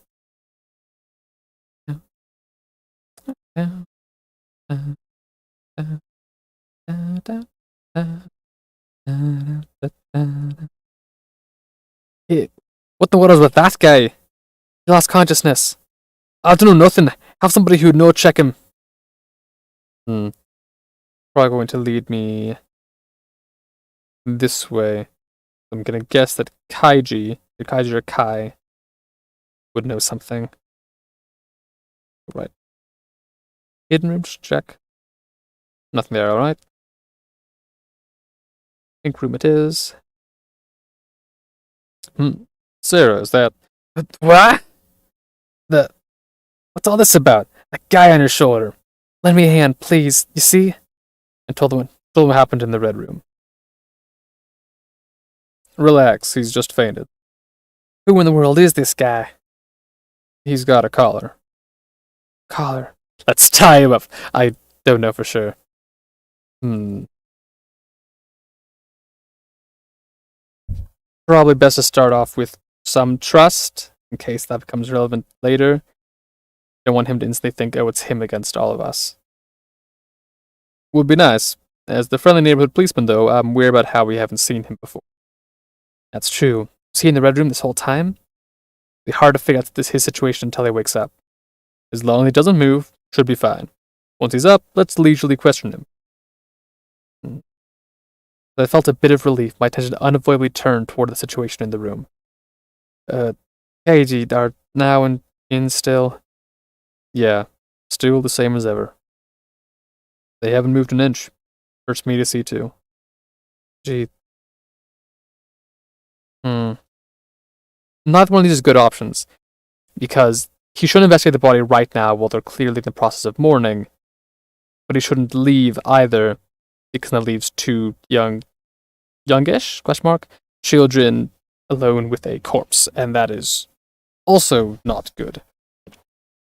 Hey, what the world is with that guy? He lost consciousness. I don't know nothing. Have somebody who know check him. Probably going to lead me this way. I'm gonna guess that Kaiji or Kai, would know something. Right. Hidden room, check. Nothing there, alright. Pink room it is. Sarah, is that... What? What's all this about? A guy on your shoulder. Lend me a hand, please. You see? And told him what happened in the red room. Relax, he's just fainted. Who in the world is this guy? He's got a collar. Collar. Let's tie him up. I don't know for sure. Probably best to start off with some trust, in case that becomes relevant later. Don't want him to instantly think, oh, it's him against all of us. Would be nice. As the friendly neighborhood policeman, though, I'm worried about how we haven't seen him before. That's true. Was he in the red room this whole time? It'll be hard to figure out his situation until he wakes up. As long as he doesn't move, should be fine. Once he's up, let's leisurely question him. I felt a bit of relief. My attention unavoidably turned toward the situation in the room. Keiji are now in still. Yeah, still the same as ever. They haven't moved an inch. Hurts me to see too. Gee. Neither one of these is good options, because he shouldn't investigate the body right now while they're clearly in the process of mourning, but he shouldn't leave either, because that leaves 2 youngish, children alone with a corpse, and that is also not good.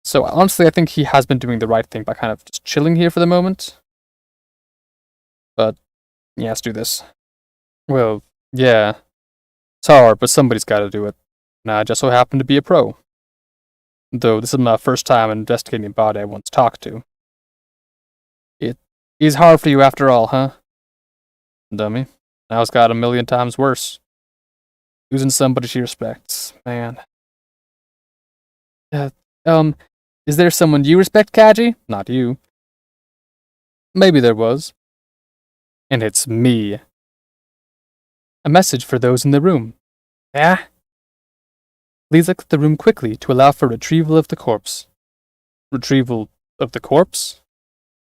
So honestly, I think he has been doing the right thing by kind of just chilling here for the moment. But, yeah, let's do this. Well, yeah. It's hard, but somebody's gotta do it. And I just so happen to be a pro. Though this is my first time investigating a body I once talked to. It is hard for you after all, huh? Dummy. Now it's got a million times worse. Losing somebody she respects. Man. Is there someone you respect, Kaji? Not you. Maybe there was. And it's me. A message for those in the room. Yeah? Please exit the room quickly to allow for retrieval of the corpse. Retrieval of the corpse?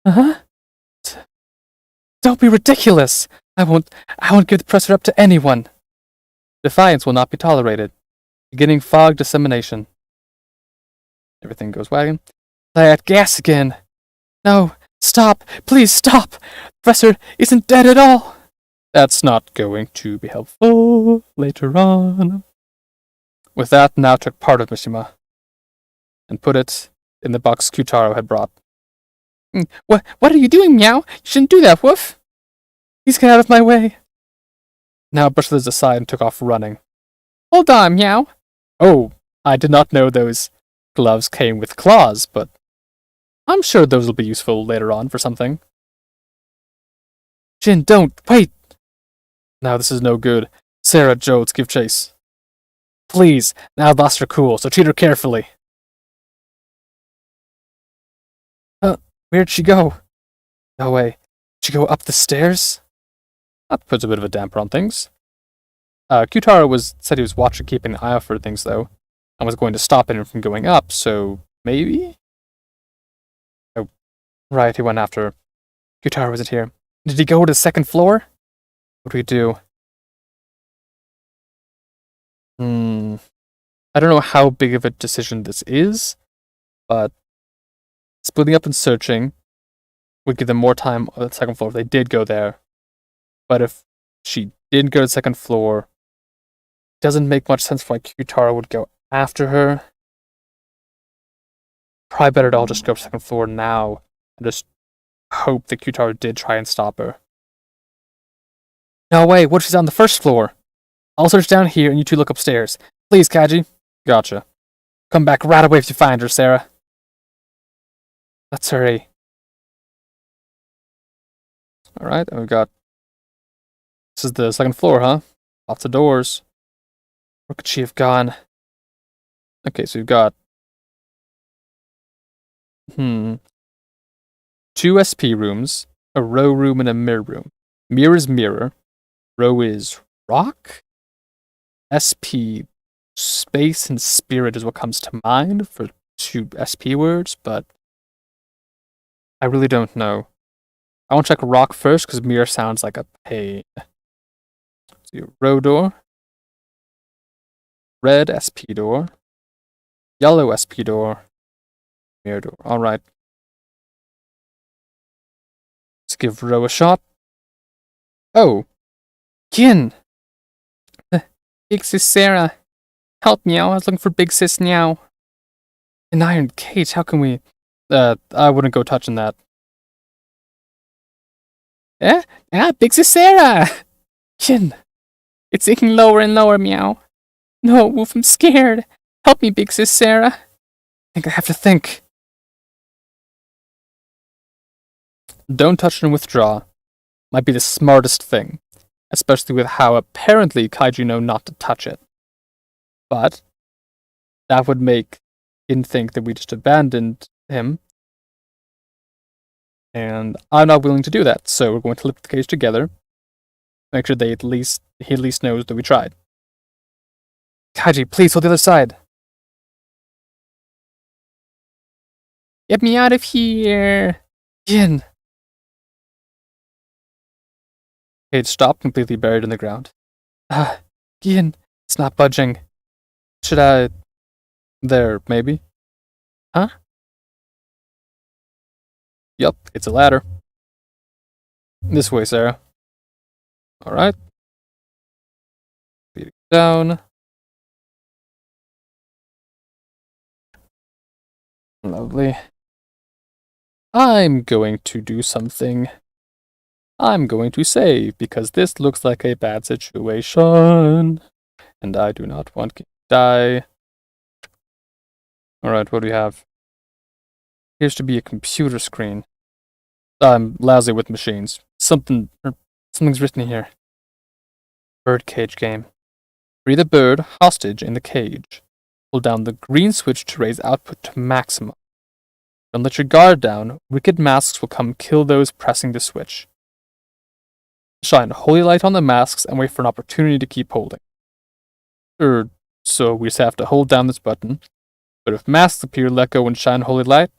Uh-huh. Don't be ridiculous! I won't give the presser up to anyone. Defiance will not be tolerated. Beginning fog dissemination. Everything goes wagon. That gas again. No, stop! Please stop! The presser isn't dead at all! That's not going to be helpful later on. With that, now took part of Mishima and put it in the box Kyutaro had brought. What are you doing, Meow? You shouldn't do that, Woof! Please get out of my way. Now brushed Liz aside and took off running. Hold on, Meow. Oh, I did not know those gloves came with claws, but I'm sure those will be useful later on for something. Jin, don't! Wait! Now this is no good. Sarah, Joe, let's give chase. Please, now I've lost her cool, so treat her carefully. Where'd she go? No way. Did she go up the stairs? That puts a bit of a damper on things. Kyutaro said he was watching, keeping an eye out for things, though, and was going to stop him from going up, so maybe? Oh, right, he went after her. Kyutaro wasn't here. Did he go to the second floor? What do we do? I don't know how big of a decision this is, but splitting up and searching would give them more time on the second floor if they did go there. But if she didn't go to the second floor, it doesn't make much sense why Kyutaro would go after her. Probably better to all just go to the second floor now and just hope that Kyutaro did try and stop her. No way, what if she's on the first floor? I'll search down here and you two look upstairs. Please, Kaji. Gotcha. Come back right away if you find her, Sarah. Let's hurry. Alright, and we've got... This is the second floor, huh? Lots of doors. Where could she have gone? Okay, so we've got... 2 SP rooms, a row room, and a mirror room. Mirror is mirror. Row is rock? SP, space, and spirit is what comes to mind for 2 SP words, but I really don't know. I want to check rock first, because mirror sounds like a pain. See, row door. Red SP door. Yellow SP door. Mirror door. Alright. Let's give row a shot. Oh! Kin! Big Sis Sarah! Help me out, I was looking for Big Sis Meow. An iron cage, how can we... I wouldn't go touching that. Big Sis Sarah! Kin! It's sinking lower and lower, Meow. No, Woof, I'm scared. Help me, Big Sis Sarah. I think I have to think. Don't touch and withdraw. Might be the smartest thing. Especially with how apparently Kaiju know not to touch it. But that would make him think that we just abandoned him. And I'm not willing to do that, so we're going to lift the cage together. Make sure he at least knows that we tried. Kaiji, please hold the other side. Get me out of here! Yin! Cage stopped, completely buried in the ground. Yin, it's not budging. Should I... There, maybe? Huh? Yup, it's a ladder. This way, Sarah. Alright. Feet down. Lovely. I'm going to do something. I'm going to save, because this looks like a bad situation. And I do not want to die. Alright, what do we have? Appears to be a computer screen. I'm lousy with machines. Something's written here. Birdcage game. Free the bird hostage in the cage. Hold down the green switch to raise output to maximum. Don't let your guard down. Wicked masks will come kill those pressing the switch. Shine holy light on the masks and wait for an opportunity to keep holding. so we just have to hold down this button. But if masks appear, let go and shine holy light.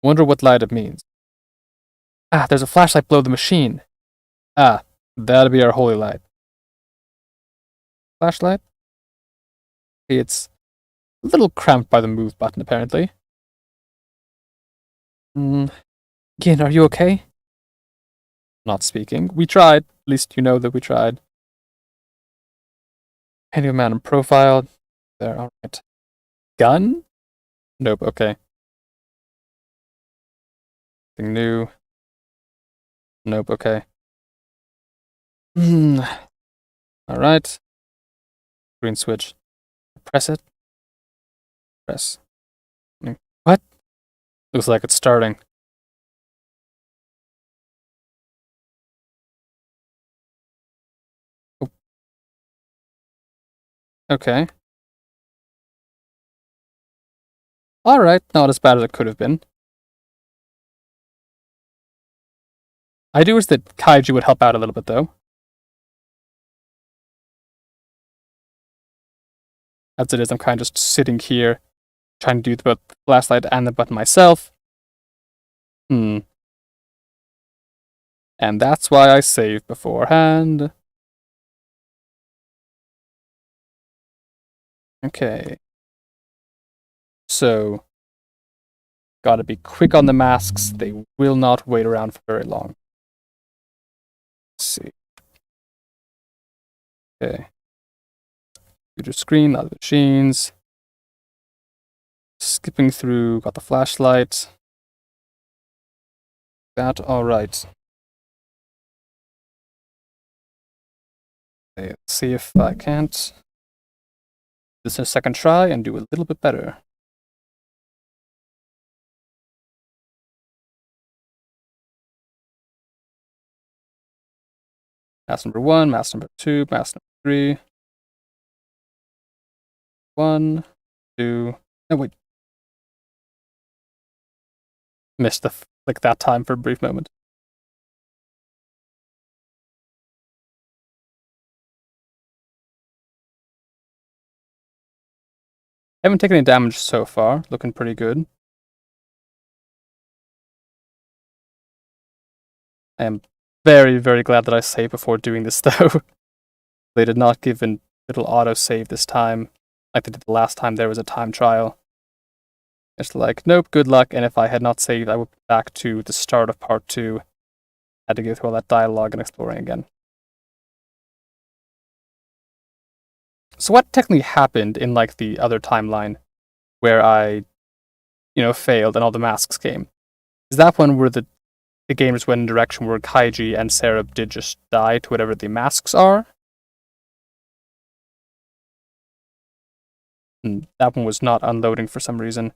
Wonder what light it means. Ah, there's a flashlight below the machine. Ah, that'll be our holy light. Flashlight? It's a little cramped by the move button, apparently. Gin, are you okay? Not speaking. We tried. At least you know that we tried. Painting of man in profile. There, alright. Gun? Nope, okay. Anything new? Nope, okay. Alright. Green switch. Press it. Press. What? Looks like it's starting. Oh. Okay. Alright, not as bad as it could have been. I do wish that Kaiju would help out a little bit, though. As it is, I'm kind of just sitting here, trying to do the flashlight and the button myself. And that's why I saved beforehand. Okay. So, gotta be quick on the masks. They will not wait around for very long. Let's see. Okay. Computer screen, other machines. Skipping through, got the flashlight. That, alright. Okay, let's see if I can't. This is a second try and do a little bit better. Mask number 1, mask number 2, mask number 3. 1, 2. Oh, wait. Missed the flick that time for a brief moment. Haven't taken any damage so far. Looking pretty good. I am very, very glad that I saved before doing this, though. They did not give a little auto-save this time, like they did the last time there was a time trial. It's like, nope, good luck, and if I had not saved, I would be back to the start of part 2. Had to go through all that dialogue and exploring again. So what technically happened in, like, the other timeline, where I, failed and all the masks came? Is that one where the game just went in a direction where Kaiji and Sarah did just die to whatever the masks are? And that one was not unloading for some reason.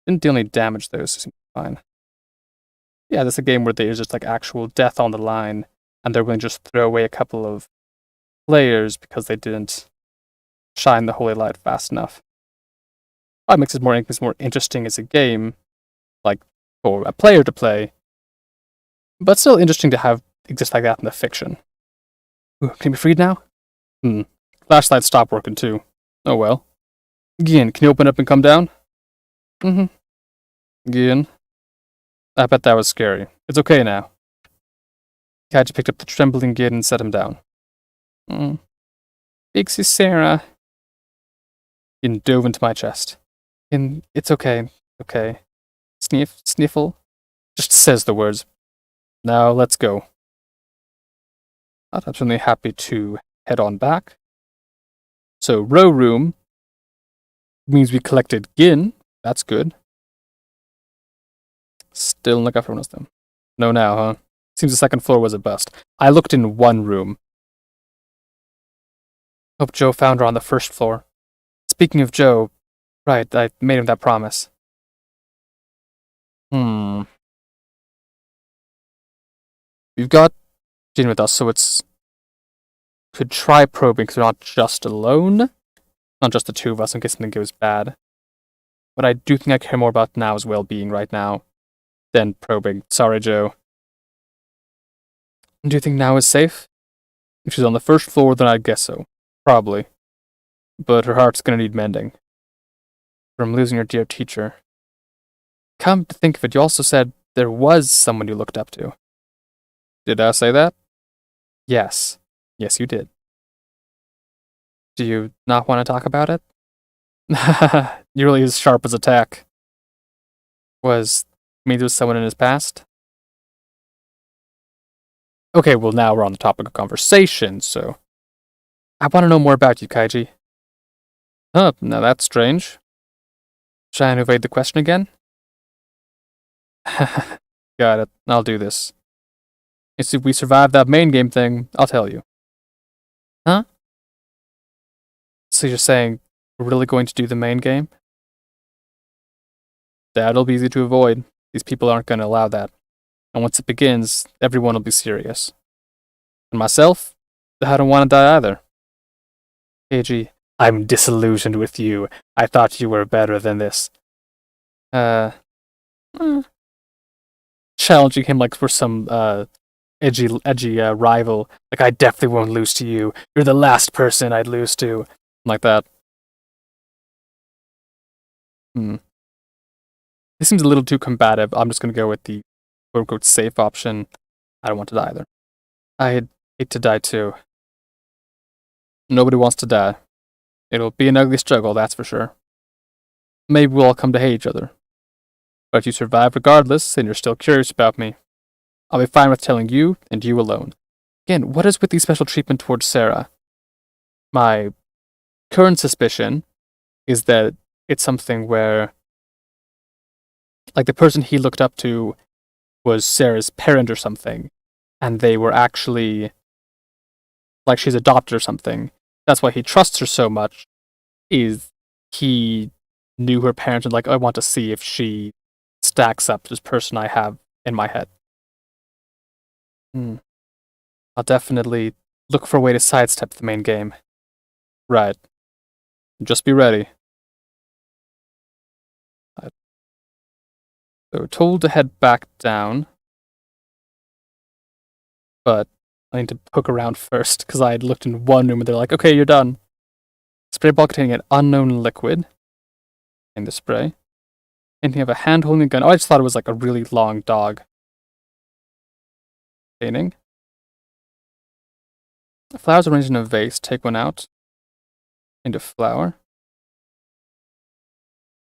Didn't deal any damage though, so it seemed fine. Yeah, this is a game where there's just like actual death on the line, and they're willing to just throw away a couple of players because they didn't shine the holy light fast enough. It makes it more interesting as a game, like for a player to play, but still interesting to have exist like that in the fiction. Ooh, can you be freed now? Flashlight stopped working too. Oh well. Gian, can you open up and come down? Gian. I bet that was scary. It's okay now. Kaiji picked up the trembling Gian and set him down. Bixie Sarah. Gian dove into my chest. It's okay. Okay. Sniffle. Just says the words. Now let's go. I'm certainly happy to head on back. So, row room means we collected Gin. That's good. Still look out for one of them. No now, huh? Seems the second floor was a bust. I looked in one room. Hope Joe found her on the first floor. Speaking of Joe, right, I made him that promise. We've got Jin with us, so it's... Could try probing, because we're not just alone. Not just the two of us, in case something goes bad. But I do think I care more about Now's well-being right now than probing. Sorry, Joe. Do you think Now is safe? If she's on the first floor, then I'd guess so. Probably. but her heart's gonna need mending. From losing your dear teacher. Come to think of it, you also said there was someone you looked up to. Did I say that? Yes. Yes, you did. Do you not want to talk about it? You're really as sharp as a tack. Maybe there was someone in his past? Okay, well now we're on the topic of conversation, so... I want to know more about you, Kaiji. Huh, now that's strange. Try and evade the question again? Got it, I'll do this. If we survive that main game thing, I'll tell you. Huh? So you're saying we're really going to do the main game? That'll be easy to avoid. These people aren't going to allow that. And once it begins, everyone will be serious. And myself? I don't want to die either. Keiji, I'm disillusioned with you. I thought you were better than this. Challenging him like for some, edgy rival. Like, I definitely won't lose to you. You're the last person I'd lose to. Like that. This seems a little too combative. I'm just gonna go with the quote-unquote safe option. I don't want to die either. I'd hate to die too. Nobody wants to die. It'll be an ugly struggle, that's for sure. Maybe we'll all come to hate each other. But if you survive regardless, and you're still curious about me, I'll be fine with telling you, and you alone. Again, what is with the special treatment towards Sarah? My current suspicion is that it's something where, like, the person he looked up to was Sarah's parent or something, and they were actually, like, she's adopted or something. That's why he trusts her so much, is he knew her parents and, like, I want to see if she stacks up to this person I have in my head. I'll definitely look for a way to sidestep the main game. Right. Just be ready. Right. So we're told to head back down. But I need to poke around first, because I had looked in one room and they're like, okay, you're done. Spray ball containing an unknown liquid. In the spray. Anything of a hand holding a gun. Oh, I just thought it was like a really long dog. Painting. Flowers arranged in a vase. Take one out. Into flower.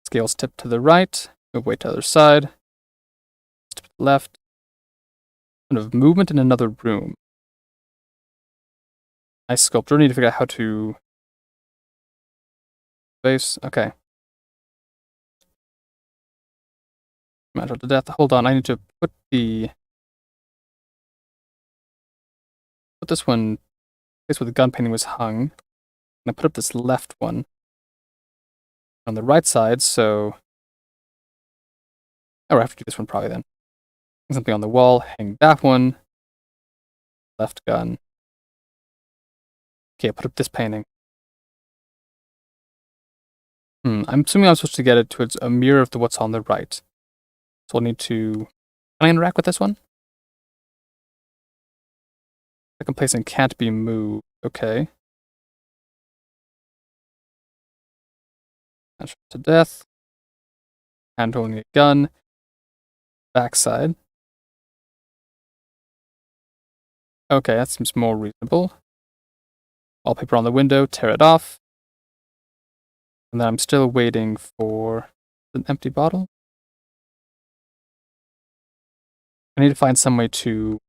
Scales tip to the right. Move weight to the other side. Tip to the left. Kind of movement in another room. Nice sculpture. Need to figure out how to... Vase. Okay. Matter to death. Hold on. I need to put this one... Place where the gun painting was hung. And I put up this left one on the right side, so... Oh, I have to do this one probably then. Something on the wall, hang that one. Left gun. Okay, I put up this painting. I'm assuming I'm supposed to get it towards a mirror of what's on the right. So I'll need to... Can I interact with this one? Second placing can't be moved. Okay. Shot to death. Hand holding a gun. Backside. Okay, that seems more reasonable. Wallpaper on the window, tear it off. And then I'm still waiting for an empty bottle. I need to find some way to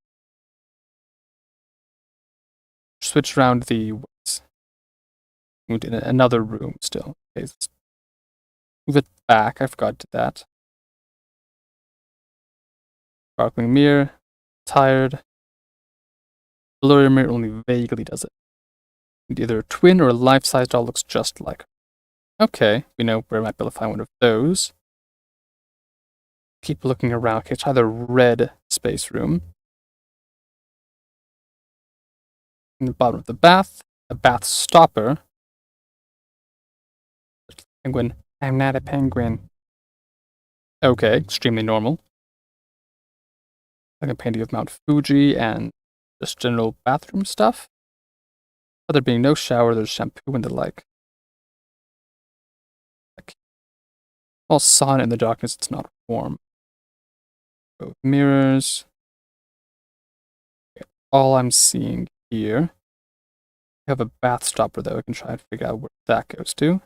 switch around the weights. Moved in another room still. Okay, let's move it back. I forgot to do that. Sparkling mirror. Tired. Blurry mirror only vaguely does it. And either a twin or a life-size doll looks just like her. Okay, we know where I might be able to find one of those. Keep looking around. Okay, try the red space room. In the bottom of the bath, a bath stopper. Penguin. I'm not a penguin. Okay, extremely normal. Like a painting of Mount Fuji and just general bathroom stuff. But there being no shower, there's shampoo and the like. While sauna in the darkness, it's not warm. Both mirrors. Okay, all I'm seeing here. I have a bath stopper though. I can try and figure out where that goes to.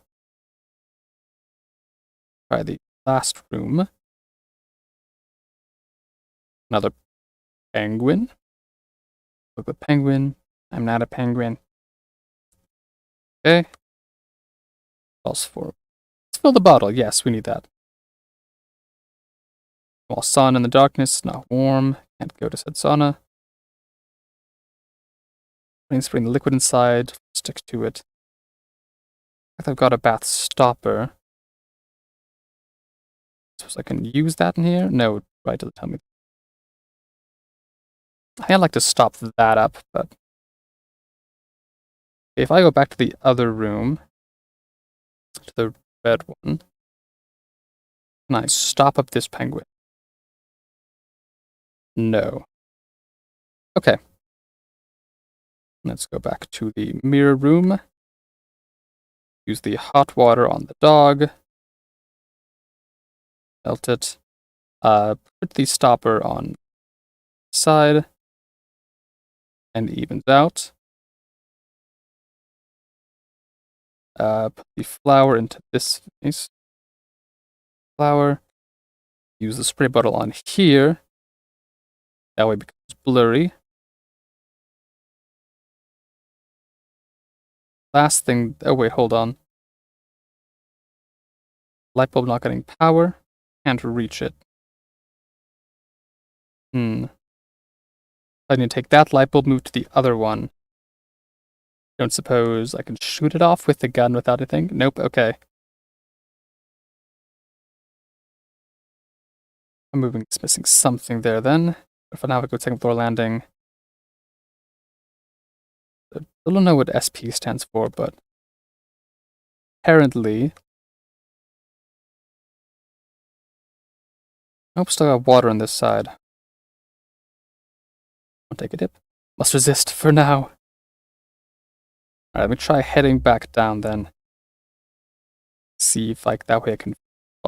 Try the last room. Another penguin. Look at the penguin. I'm not a penguin. Okay. Else for. Let's fill the bottle. Yes, we need that. While sauna in the darkness, not warm. Can't go to said sauna. Spraying the liquid inside. Stick to it. I've got a bath stopper. Suppose I can use that in here? No, right, doesn't tell me. I'd like to stop that up, but if I go back to the other room, to the red one, can I stop up this penguin? No. Okay. Let's go back to the mirror room. Use the hot water on the dog. Melt it. Put the stopper on side. And evens out. Put the flower into this vase. Flower. Use the spray bottle on here. That way it becomes blurry. Last thing. Oh, wait, hold on. Light bulb not getting power. Can't reach it. I need to take that light bulb, move to the other one. Don't suppose I can shoot it off with the gun without anything? Nope, okay. I'm moving, it's missing something there then. If I now have a good second floor landing. I don't know what SP stands for, but apparently. Nope, still got water on this side. I'll take a dip. Must resist for now. Alright, let me try heading back down then. See if like that way I can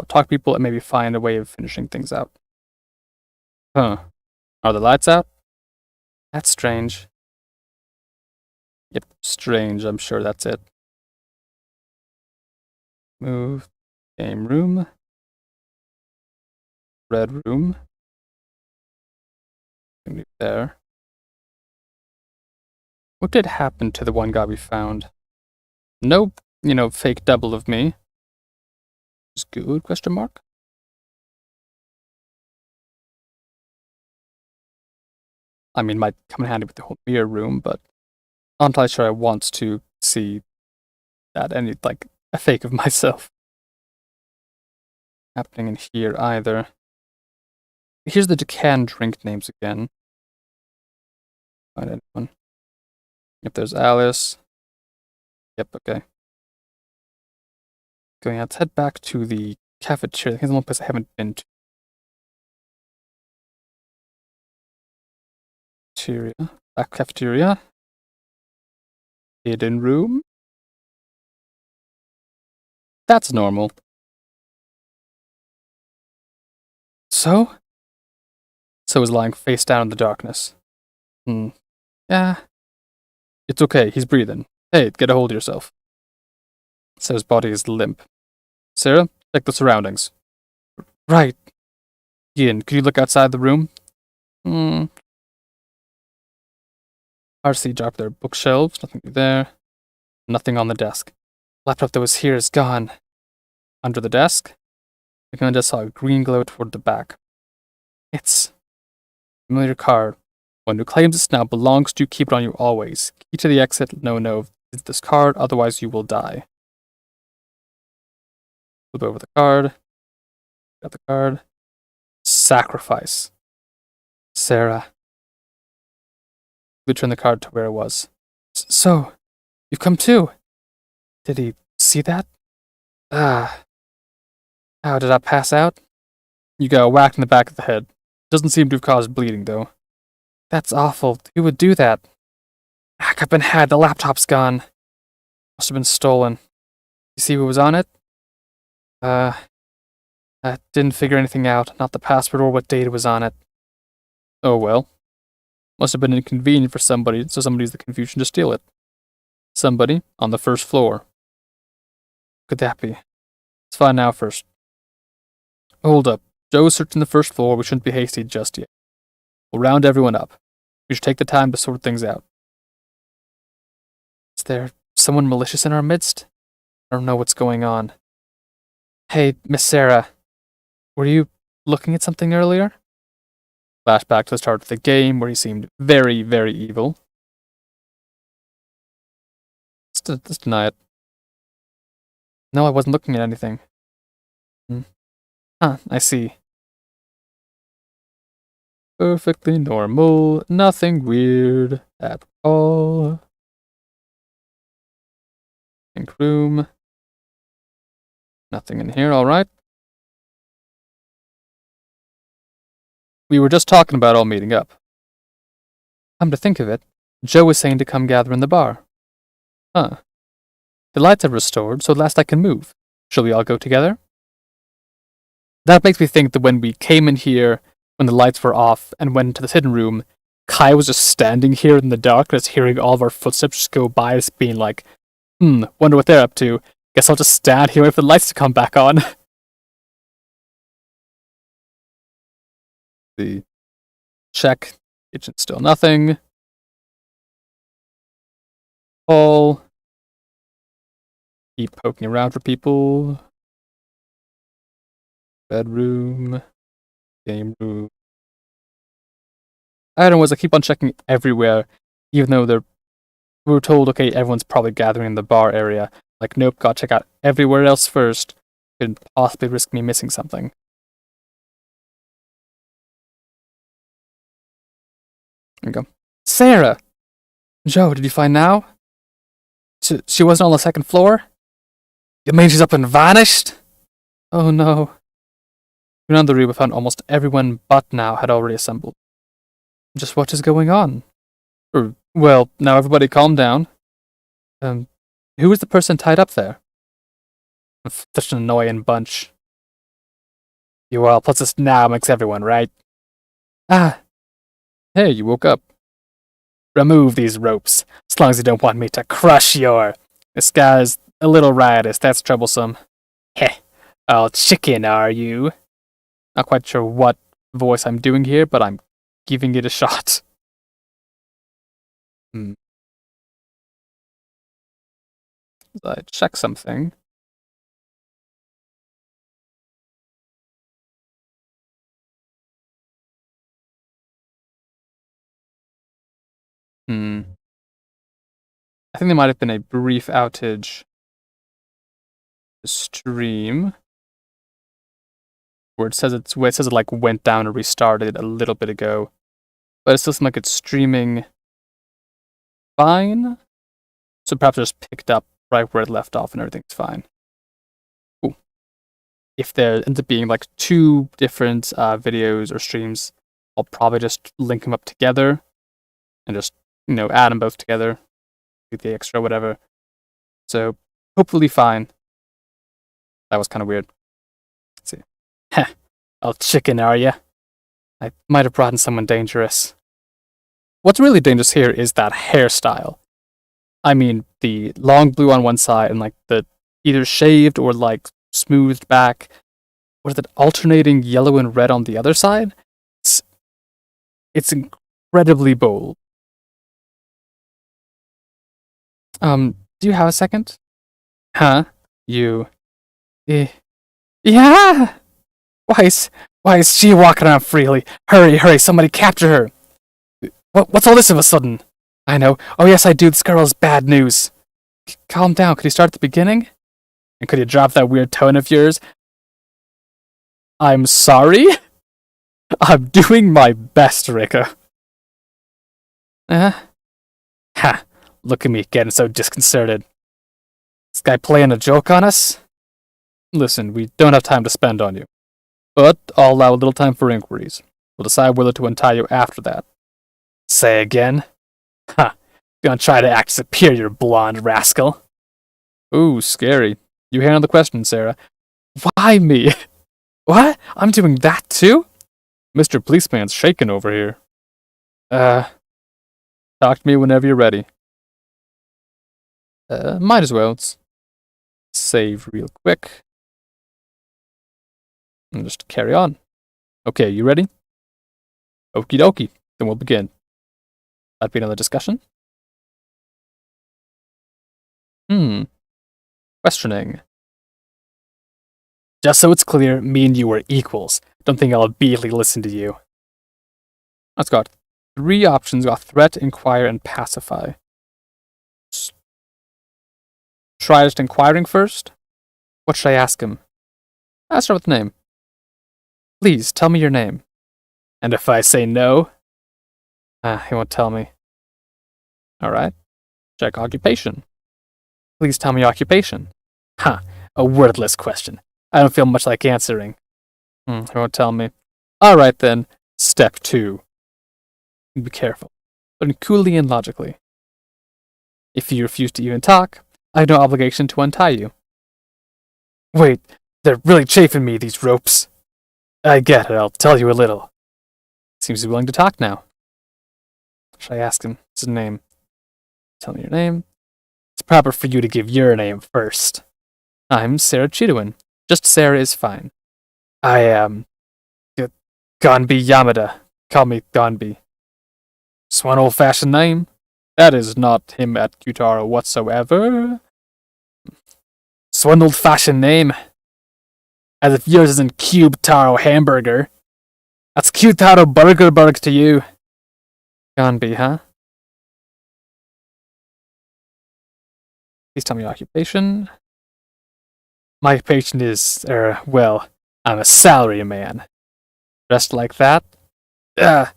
talk to people and maybe find a way of finishing things out. Huh. Are the lights out? That's strange. Yep, strange, I'm sure that's it. Move. Game room. Red room. There. What did happen to the one guy we found? Nope, fake double of me. Is good, question mark? I mean, might come in handy with the whole mirror room, but I'm not entirely sure I want to see that any, like, a fake of myself happening in here either. Here's the decant drink names again. Find anyone. Yep, there's Alice. Yep, okay. Going out, let's head back to the cafeteria. I think it's the one place I haven't been to. Back cafeteria. Hidden room. That's normal. So is lying face down in the darkness. Yeah. It's okay, he's breathing. Hey, get a hold of yourself. So his body is limp. Sarah, check the surroundings. Right. Ian, could you look outside the room? RC dropped their bookshelves, nothing there. Nothing on the desk. Laptop that was here is gone. Under the desk? I kind of saw a green glow toward the back. It's a familiar card. One who claims it now belongs to you, keep it on you always. Key to the exit, no, visit this card, otherwise you will die. Flip over the card. Got the card. Sacrifice. Sarah. Return the card to where it was. So, you've come too. Did he see that? How did I pass out? You got whacked in the back of the head. Doesn't seem to have caused bleeding, though. That's awful. Who would do that? I've been had. The laptop's gone. Must have been stolen. You see who was on it? I didn't figure anything out, not the password or what date was on it. Oh well. Must have been inconvenient for somebody, so somebody used the confusion to steal it. Somebody on the first floor. Could that be? Let's find out first. Hold up. Joe's searching the first floor. We shouldn't be hasty just yet. We'll round everyone up. We should take the time to sort things out. Is there someone malicious in our midst? I don't know what's going on. Hey, Miss Sarah. Were you looking at something earlier? Flashback to the start of the game where he seemed very, very evil. Let's deny it. No, I wasn't looking at anything. Huh, I see. Perfectly normal, nothing weird at all. Pink room. Nothing in here, alright. We were just talking about all meeting up. Come to think of it, Joe was saying to come gather in the bar. Huh. The lights have restored, so at last I can move. Shall we all go together? That makes me think that when we came in here, when the lights were off, and went into the hidden room, Kai was just standing here in the darkness, hearing all of our footsteps just go by, just being like, wonder what they're up to. Guess I'll just stand here wait for the lights to come back on. The check. Kitchen still nothing. Hall. Keep poking around for people. Bedroom. Game room. I don't know, I keep on checking everywhere, even though we were told, okay, everyone's probably gathering in the bar area. Like, nope, gotta check out everywhere else first. Could possibly risk me missing something. There we go. Sarah! Joe, did you find now? She wasn't on the second floor? You mean she's up and vanished? Oh no. Around the room, I found almost everyone but now had already assembled. Just what is going on? Well, now everybody calm down. Who is the person tied up there? Such an annoying bunch. You all, plus this now makes everyone, right? Ah. Hey, you woke up. Remove these ropes, as long as you don't want me to crush your... This guy's a little riotous, that's troublesome. Heh, all chicken, are you? Not quite sure what voice I'm doing here, but I'm giving it a shot. I check something. I think there might have been a brief outage. The stream. Where it says it like went down and restarted a little bit ago. But it still seems like it's streaming fine. So perhaps it just picked up right where it left off and everything's fine. Cool. If there ends up being like two different videos or streams, I'll probably just link them up together and just, add them both together. Get the extra whatever. So hopefully fine. That was kind of weird. Let's see. Heh. Oh, chicken, are ya? I might have brought in someone dangerous. What's really dangerous here is that hairstyle. I mean, the long blue on one side and like the either shaved or like smoothed back. What is it? Alternating yellow and red on the other side? It's incredibly bold. Do you have a second? Huh? You... Yeah! Why is she walking around freely? Hurry, somebody capture her! What's all this of a sudden? I know. Oh yes, I do. This girl is bad news. Calm down. Could you start at the beginning? And could you drop that weird tone of yours? I'm sorry? I'm doing my best, Rika. Ha. Look at me getting so disconcerted. This guy playing a joke on us? Listen, we don't have time to spend on you. But I'll allow a little time for inquiries. We'll decide whether to untie you after that. Say again? Ha! Gonna try to act superior, blonde rascal. Ooh, scary. You handle the question, Sarah. Why me? What? I'm doing that too? Mr. Policeman's shaking over here. Talk to me whenever you're ready. Might as well. Let's save real quick. And just carry on. Okay, you ready? Okie dokie. Then we'll begin. That'd be another discussion. Questioning. Just so it's clear, me and you are equals. Don't think I'll immediately listen to you. Let's got 3 options. Got threat, inquire, and pacify. Try just inquiring first. What should I ask him? I'll start with the name. Please, tell me your name. And if I say no? He won't tell me. Alright. Check occupation. Please tell me your occupation. A wordless question. I don't feel much like answering. He won't tell me. Alright then. Step 2. Be careful. But coolly and logically. If you refuse to even talk, I have no obligation to untie you. Wait, they're really chafing me, these ropes. I get it, I'll tell you a little. Seems he's willing to talk now. Should I ask him his name? Tell me your name. It's proper for you to give your name first. I'm Sarah Chidowin. Just Sarah is fine. I am... Gonbi Yamada. Call me Gonbi. It's one old-fashioned name. That is not him at Qtaro whatsoever. It's one old-fashioned name. As if yours isn't Cube Taro Hamburger. That's Qtaro Burger to you. Gonbi, huh? Please tell me your occupation. My occupation is, well, I'm a salary man. Dressed like that? That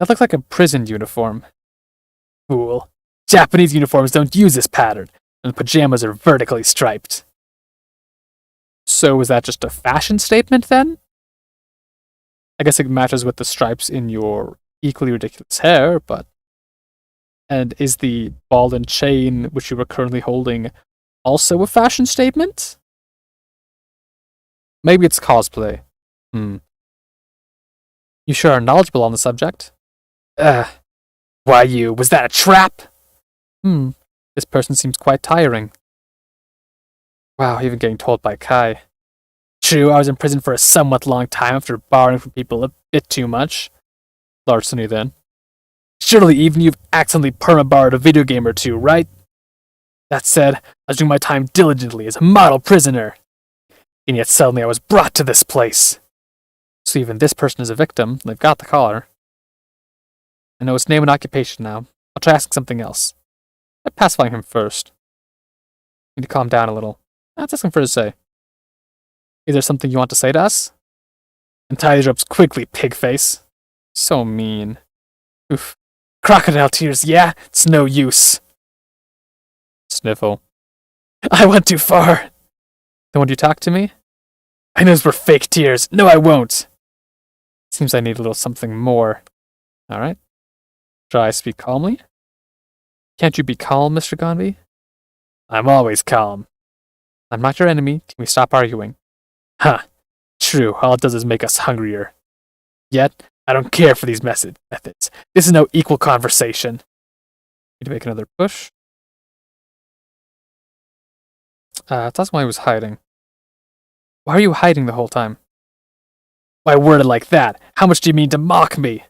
looks like a prison uniform. Fool. Japanese uniforms don't use this pattern, and the pajamas are vertically striped. So is that just a fashion statement, then? I guess it matches with the stripes in your equally ridiculous hair, but... And is the ball and chain, which you were currently holding, also a fashion statement? Maybe it's cosplay. You sure are knowledgeable on the subject. Why you? Was that a trap? This person seems quite tiring. Wow, even getting told by Kai. True, I was in prison for a somewhat long time after borrowing from people a bit too much. Larceny, then. Surely even you've accidentally perma-borrowed a video game or two, right? That said, I was doing my time diligently as a model prisoner. And yet suddenly I was brought to this place. So even this person is a victim, they've got the collar. I know his name and occupation now. I'll try asking something else. I'm pacifying him first. Need to calm down a little. Let's ask him for his say. Is there something you want to say to us? Untie these ropes quickly, pigface. So mean. Oof. Crocodile tears, yeah? It's no use. Sniffle. I went too far. Then would you talk to me? I know those were fake tears. No, I won't. Seems I need a little something more. Alright. Shall I speak calmly? Can't you be calm, Mr. Gonby? I'm always calm. I'm not your enemy. Can we stop arguing? True, all it does is make us hungrier. Yet, I don't care for these methods. This is no equal conversation. Need to make another push. That's why he was hiding. Why are you hiding the whole time? Why worded like that? How much do you mean to mock me?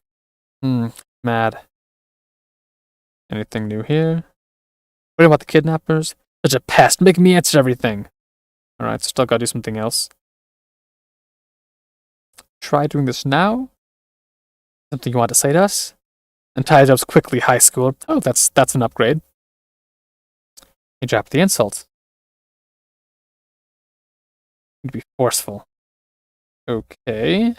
Mad. Anything new here? What about the kidnappers? Such a pest, making me answer everything. Alright, so still gotta do something else. Try doing this now? Something you want to say to us? And tie it up quickly, high school. Oh, that's an upgrade. You drop the insult. Need to be forceful. Okay. I feel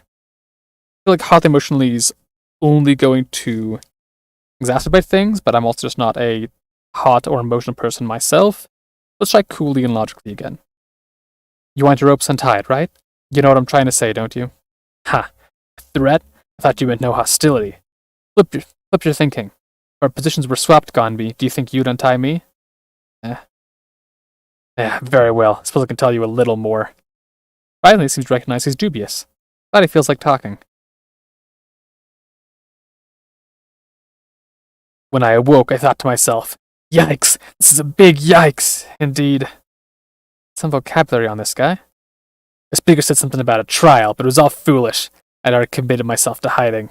like hot emotionally is only going to exacerbate things, but I'm also just not a hot or emotional person myself. Let's try coolly and logically again. You want your ropes untied, right? You know what I'm trying to say, don't you? Threat? I thought you meant no hostility. Flip your thinking. If our positions were swapped, Gonby, do you think you'd untie me? Very well. I suppose I can tell you a little more. Finally, he seems to recognize he's dubious. Glad he feels like talking. When I awoke, I thought to myself, yikes, this is a big yikes, indeed. Some vocabulary on this guy. The speaker said something about a trial, but it was all foolish. I'd already committed myself to hiding.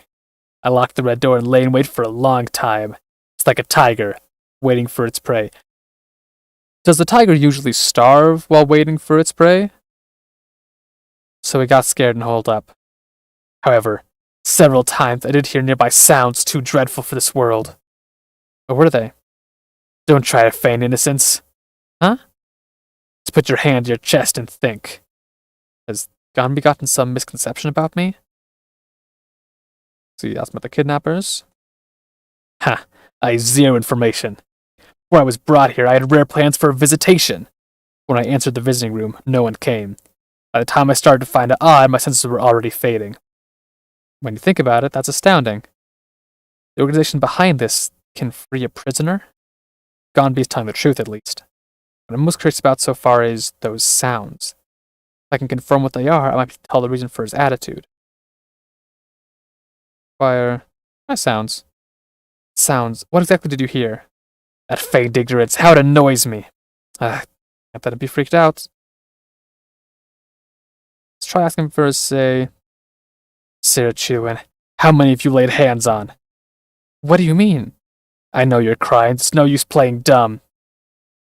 I locked the red door and lay in wait for a long time. It's like a tiger, waiting for its prey. Does the tiger usually starve while waiting for its prey? So he got scared and holed up. However, several times I did hear nearby sounds too dreadful for this world. What were they? Don't try to feign innocence. Huh? Just put your hand to your chest and think. Has Ganbi gotten some misconception about me? So he asked about the kidnappers. Ha! I have zero information. Before I was brought here, I had rare plans for a visitation. When I answered the visiting room, no one came. By the time I started to find it odd, my senses were already fading. When you think about it, that's astounding. The organization behind this can free a prisoner? Ganbi's telling the truth, at least. What I'm most curious about so far is those sounds. If I can confirm what they are, I might be able to tell the reason for his attitude. Fire. Sounds. Sounds. What exactly did you hear? That feigned ignorance. How it annoys me. Can't let him be freaked out. Let's try asking for, say, Sarah Chewin, how many of you laid hands on? What do you mean? I know you're crying. It's no use playing dumb.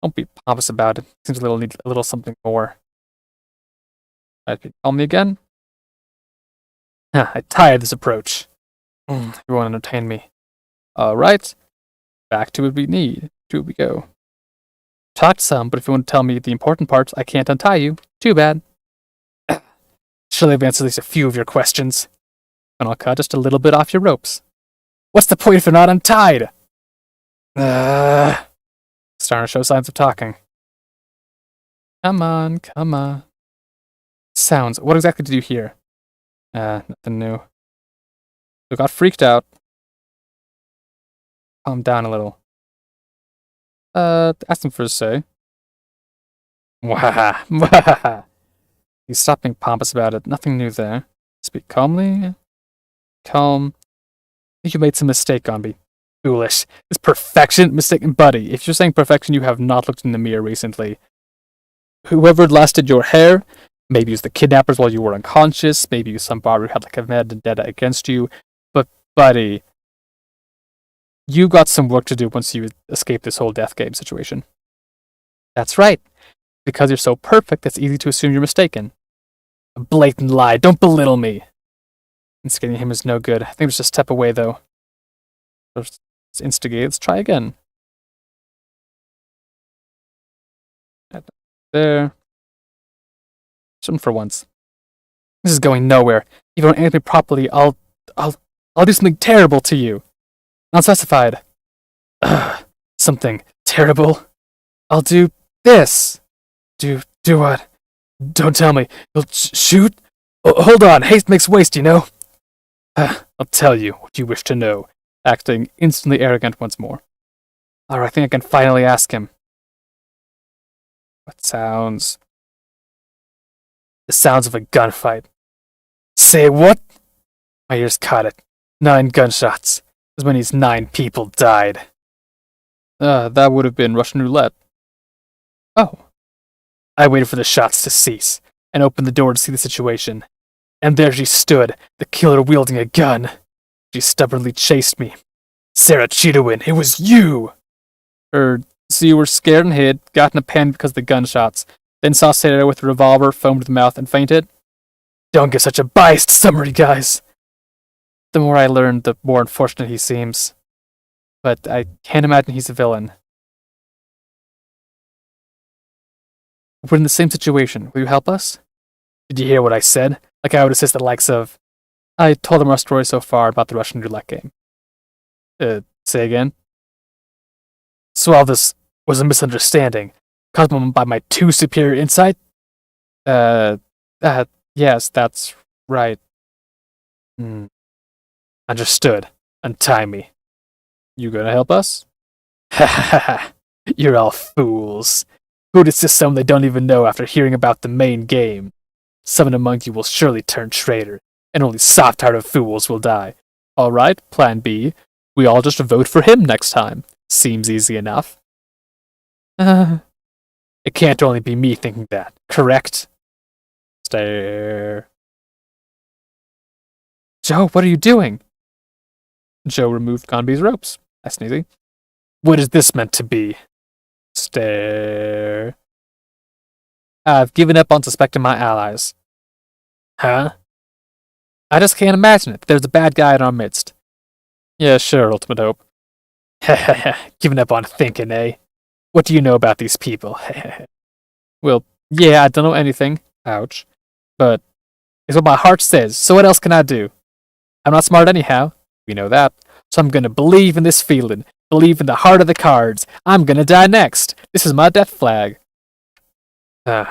Don't be pompous need a little something more. Tell me again? I tired this approach. You won't entertain me. Alright. Back to what we need. To we go. Talked some, but if you want to tell me the important parts, I can't untie you. Too bad. Surely I've answered at least a few of your questions. And I'll cut just a little bit off your ropes. What's the point if they're not untied? Starting to show signs of talking. Come on, come on. Sounds. What exactly did you hear? Nothing new. So got freaked out. Calm down a little. Ask him for a say. Wah, wah. You stop being pompous about it. Nothing new there. Speak calmly. Calm. I think you made some mistake, Ganbi. Foolish. It's perfection. Mistaken, buddy. If you're saying perfection, you have not looked in the mirror recently. Whoever lasted your hair, maybe it was the kidnappers while you were unconscious, maybe it was some barber who had like a vendetta against you, but buddy, you got some work to do once you escape this whole death game situation. That's right. Because you're so perfect, it's easy to assume you're mistaken. A blatant lie. Don't belittle me. Instigating him is no good. I think it's just a step away, though. Let's instigate. Let's try again. There. Something for once. This is going nowhere. If you don't answer me properly, I'll do something terrible to you. Not specified. Something terrible. I'll do this. Do what? Don't tell me. You'll shoot? Oh, hold on. Haste makes waste, you know. I'll tell you what you wish to know. Acting instantly arrogant once more. Alright, I think I can finally ask him. What sounds? The sounds of a gunfight. Say what? My ears caught it. 9 gunshots. As many as 9 people died. That would have been Russian roulette. Oh. I waited for the shots to cease, and opened the door to see the situation. And there she stood, the killer wielding a gun. She stubbornly chased me. Sarah Chidowin, it was you! So you were scared and hid, got in a panic because of the gunshots, then saw Sarah with a revolver, foamed with the mouth, and fainted? Don't give such a biased summary, guys! The more I learn, the more unfortunate he seems. But I can't imagine he's a villain. We're in the same situation. Will you help us? Did you hear what I said? Like I would assist the likes of... I told him our story so far about the Russian roulette game. Say again? So all this was a misunderstanding, caused by my too superior insight? Yes, that's right. Understood. Untie me. You gonna help us? Ha ha ha. You're all fools. Who'd assist someone they don't even know after hearing about the main game? Someone among you will surely turn traitor, and only soft-hearted fools will die. Alright, plan B. We all just vote for him next time. Seems easy enough. It can't only be me thinking that, correct? Stare. Joe, what are you doing? Joe removed Gonby's ropes. Nice and easy. What is this meant to be? Stare. I've given up on suspecting my allies. Huh? I just can't imagine it. There's a bad guy in our midst. Yeah, sure, Ultimate Hope. Giving up on thinking, eh? What do you know about these people? Well, yeah, I don't know anything. Ouch. But it's what my heart says, so what else can I do? I'm not smart anyhow. We know that. So I'm gonna believe in this feeling. Believe in the heart of the cards. I'm gonna die next. This is my death flag. You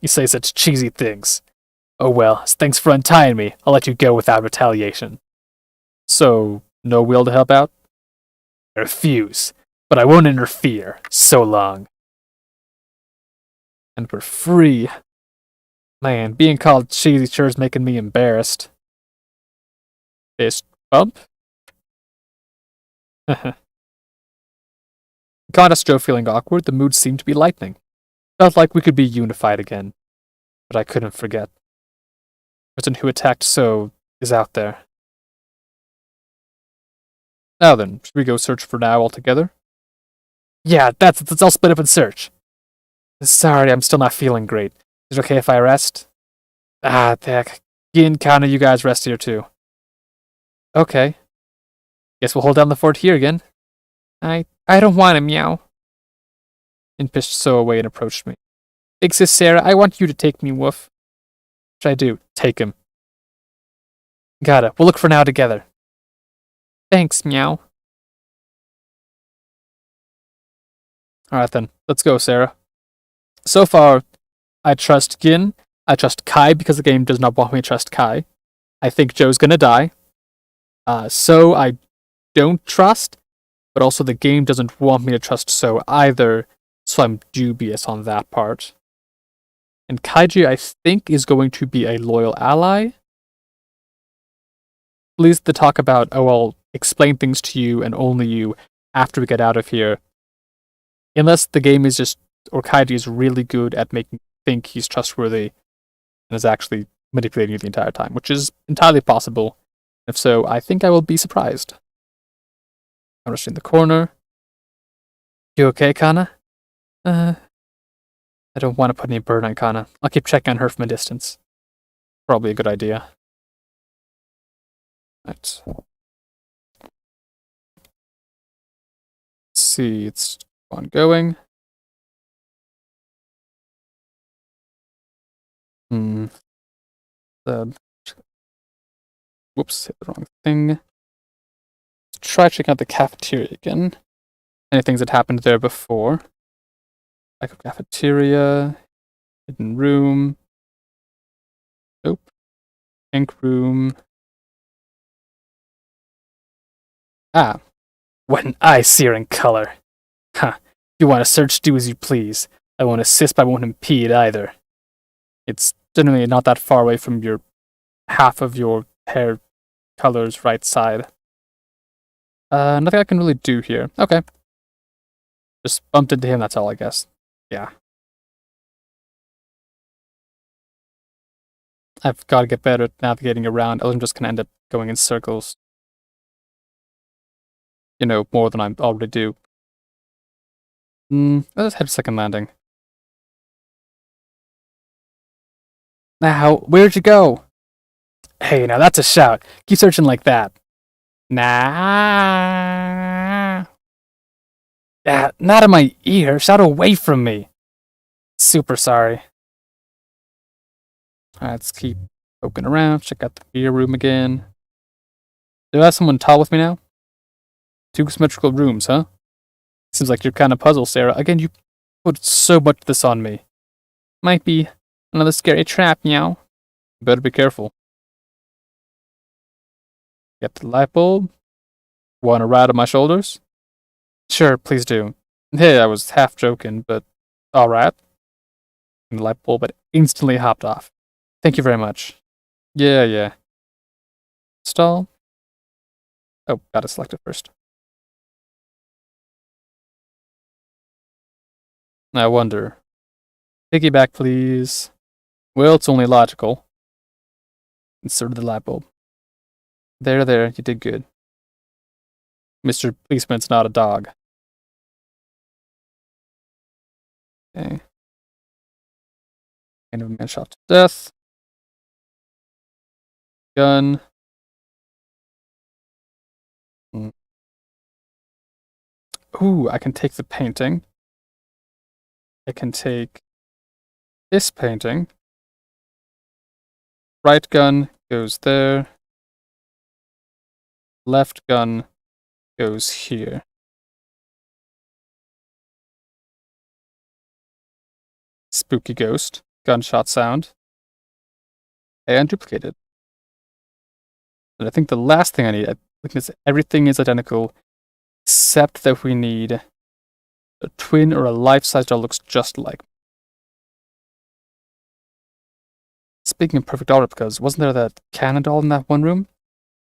say such cheesy things. Oh well, thanks for untying me. I'll let you go without retaliation. So, no will to help out? I refuse, but I won't interfere. So long. And we're free. Man, being called cheesy sure is making me embarrassed. Fist bump? Contrast Joe feeling awkward, the mood seemed to be lightening. Felt like we could be unified again. But I couldn't forget. The person who attacked So is out there. Now then, should we go search for now altogether? Yeah, let's all split up and search. Sorry, I'm still not feeling great. Is it okay if I rest? Heck. Gin, Kana, you guys rest here too. Okay. Guess we'll hold down the fort here again. I don't want to, meow. And pushed So away and approached me. Big sis Sarah, I want you to take me, woof. What should I do? Take him. Gotta. We'll look for now together. Thanks, meow. Alright then, let's go, Sarah. So far, I trust Gin. I trust Kai because the game does not want me to trust Kai. I think Joe's gonna die. So I don't trust, but also the game doesn't want me to trust So either, so I'm dubious on that part. And Kaiji, I think, is going to be a loyal ally. Please the talk about, oh, I'll explain things to you and only you after we get out of here. Unless the game is just, or Kaiji is really good at making you think he's trustworthy and is actually manipulating you the entire time, which is entirely possible. If so, I think I will be surprised. I'm rushing the corner. You okay, Kana? I don't want to put any burden on Kana. I'll keep checking on her from a distance. Probably a good idea. Right. Let's see, it's ongoing. Whoops, hit the wrong thing. Let's try checking out the cafeteria again. Any things that happened there before. Like a cafeteria, hidden room. Nope. Ink room. When I see her in color. You want to search, do as you please. I won't assist, but I won't impede either. It's generally not that far away from your half of your hair color's right side. Nothing I can really do here. Okay. Just bumped into him, that's all, I guess. Yeah. I've got to get better at navigating around, else I'm just going to end up going in circles. You know, more than I already do. Let's head to second landing. Now, where'd you go? Hey, now that's a shout. Keep searching like that. Nah. Not in my ear. Shout away from me. Super sorry. Alright, let's keep poking around. Check out the beer room again. Do I have someone tall with me now? 2 symmetrical rooms, huh? Seems like you're kind of puzzled, Sarah. Again, you put so much of this on me. Might be another scary trap, meow. Better be careful. Get the light bulb. Want to ride on my shoulders? Sure, please do. Hey, I was half joking, but alright. in the light bulb, but instantly hopped off. Thank you very much. Yeah. Stall. Oh, gotta select it first. I wonder. Piggyback, please. Well, it's only logical. Insert the light bulb. There, you did good. Mr. Policeman's not a dog. Okay. Kind of a man shot to death. Gun. Ooh, I can take the painting. I can take this painting. Right gun goes there. Left gun goes here. Spooky ghost. Gunshot sound. And duplicated. And I think the last thing I need, I think everything is identical, except that we need a twin or a life-size doll looks just like. Speaking of perfect order, because wasn't there that cannon doll in that one room?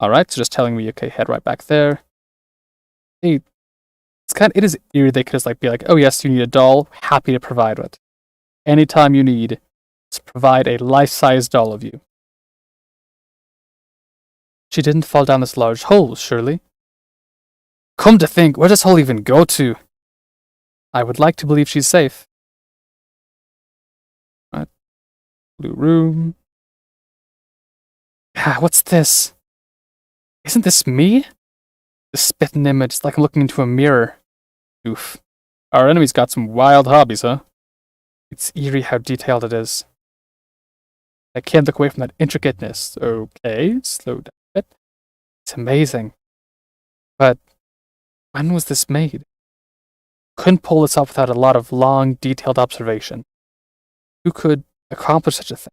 Alright, so just telling me, okay, head right back there. Hey, it is eerie they could just like be like, oh yes, you need a doll, happy to provide it. Anytime you need, just provide a life-size doll of you. She didn't fall down this large hole, surely? Come to think, where does hole even go to? I would like to believe she's safe. Right. Blue room. Ah, what's this? Isn't this me? The spitting image, it's like I'm looking into a mirror. Oof. Our enemy's got some wild hobbies, huh? It's eerie how detailed it is. I can't look away from that intricateness. Okay, slow down a bit. It's amazing. But when was this made? Couldn't pull this off without a lot of long, detailed observation. Who could accomplish such a thing?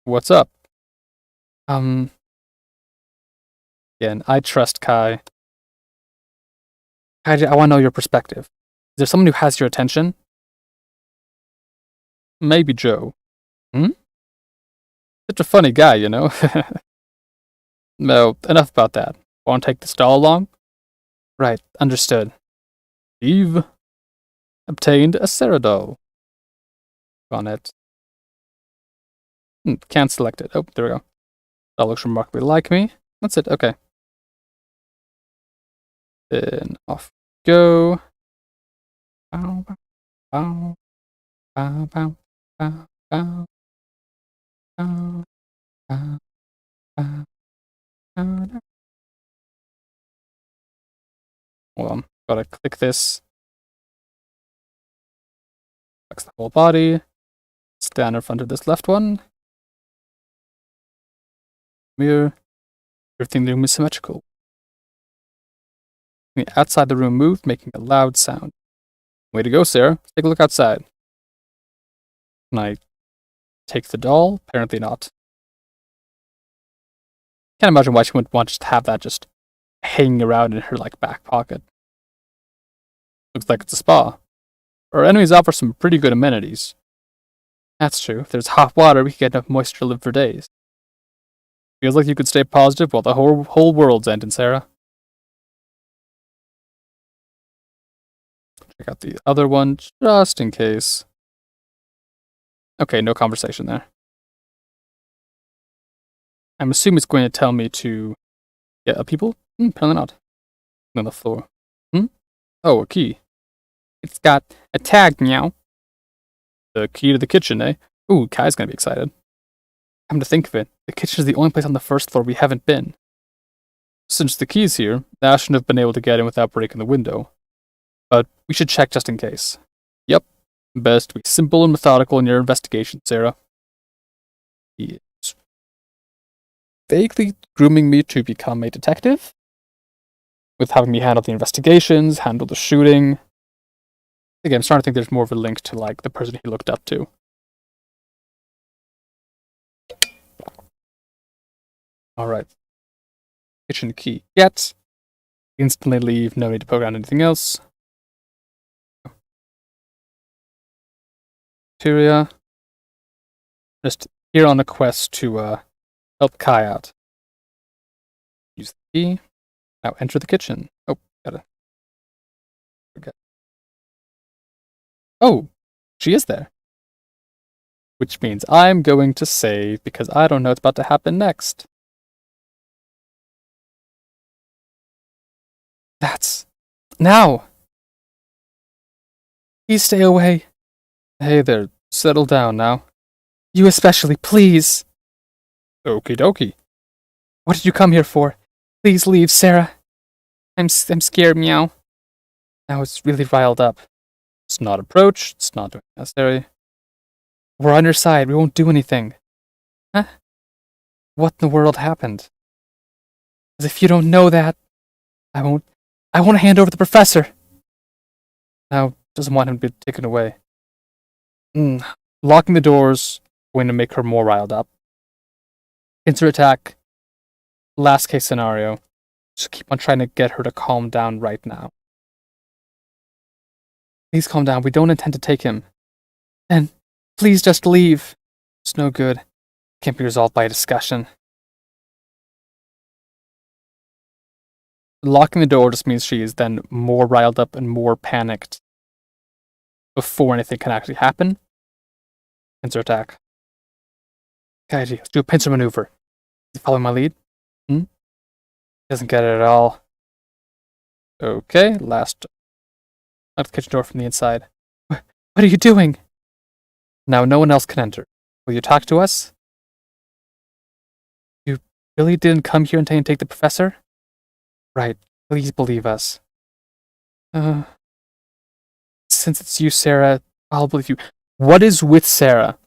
What's up? Again, I trust Kai. Kai, I want to know your perspective. Is there someone who has your attention? Maybe Joe. Such a funny guy, you know? No, enough about that. Want to take this doll along? Right, understood. Eve obtained a Sarah doll. On it. Can't select it. Oh, there we go. That looks remarkably like me. That's it, okay. Then off we go. Bow, bow, bow, bow, bow, bow, bow, bow, bow, bow. Hold on, gotta click this. Flex the whole body. Stand in front of this left one. Mirror. Everything in the room is symmetrical. The outside the room moved, making a loud sound. Way to go, Sarah. Let's take a look outside. Can I take the doll? Apparently not. Can't imagine why she wouldn't want to have that just hanging around in her like back pocket. Looks like it's a spa. Our enemies offer some pretty good amenities. That's true. If there's hot water, we could get enough moisture to live for days. Feels like you could stay positive while the whole world's ending, Sarah. Check out the other one, just in case. Okay, no conversation there. I'm assuming it's going to tell me to get a people? Apparently not. On the floor. Oh, a key. It's got a tag, meow. The key to the kitchen, eh? Ooh, Kai's gonna be excited. Come to think of it, the kitchen is the only place on the first floor we haven't been. Since the key's here, Ash shouldn't have been able to get in without breaking the window. But we should check just in case. Yep. Best to be simple and methodical in your investigation, Sarah. He is vaguely grooming me to become a detective, with having me handle the investigations, handle the shooting. Again, I'm starting to think there's more of a link to like the person he looked up to. Alright. Kitchen key. Get. Instantly leave, no need to poke around anything else. cafeteria. Just here on a quest to help Kai out. Use the key. Now enter the kitchen. Oh, gotta forget. Oh, she is there. Which means I'm going to save because I don't know what's about to happen next. That's... Now! Please stay away. Hey there, settle down now. You especially, please. Okie dokie. What did you come here for? Please leave, Sarah. I'm scared, meow. Now it's really riled up. It's not approach, it's not necessary. We're on your side, we won't do anything. Huh? What in the world happened? As if you don't know that. I won't hand over the professor. Now, doesn't want him to be taken away. Locking the doors, going to make her more riled up. Pincer attack. Last case scenario. Just keep on trying to get her to calm down right now. Please calm down, we don't intend to take him. And please just leave. It's no good. Can't be resolved by a discussion. Locking the door just means she is then more riled up and more panicked before anything can actually happen. Pincer attack. Okay, let's do a pincer maneuver. Is he following my lead? Doesn't get it at all. Okay, last. Lock the kitchen door from the inside. What are you doing? Now no one else can enter. Will you talk to us? You really didn't come here and take the professor? Right, please believe us. Since it's you, Sarah, I'll believe you. What is with Sarah?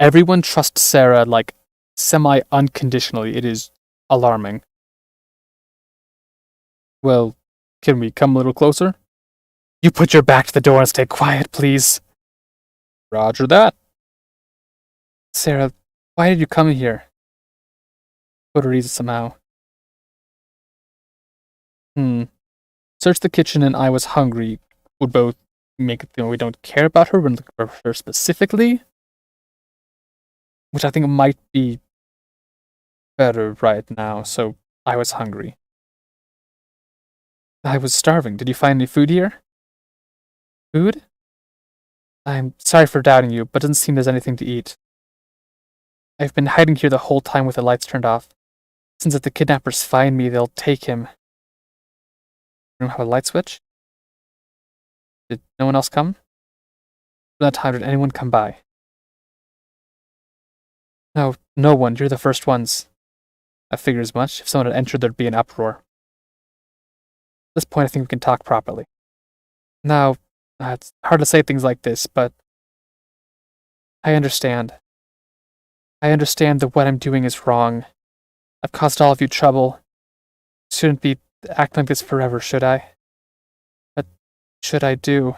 Everyone trusts Sarah, like, semi-unconditionally. It is alarming. Well, can we come a little closer? You put your back to the door and stay quiet, please. Roger that. Sarah, why did you come here? Go to reason somehow. Search the kitchen and I was hungry would both make it we don't care about her, but look for her specifically. Which I think might be better right now, so I was hungry. I was starving. Did you find any food here? Food? I'm sorry for doubting you, but it doesn't seem there's anything to eat. I've been hiding here the whole time with the lights turned off. Since if the kidnappers find me, they'll take him. You don't have a light switch? Did no one else come? At that time, did anyone come by? No, no one. You're the first ones. I figured as much. If someone had entered, there'd be an uproar. At this point, I think we can talk properly. Now, it's hard to say things like this, but I understand. I understand that what I'm doing is wrong. I've caused all of you trouble. Shouldn't be acting like this forever, should I? What should I do?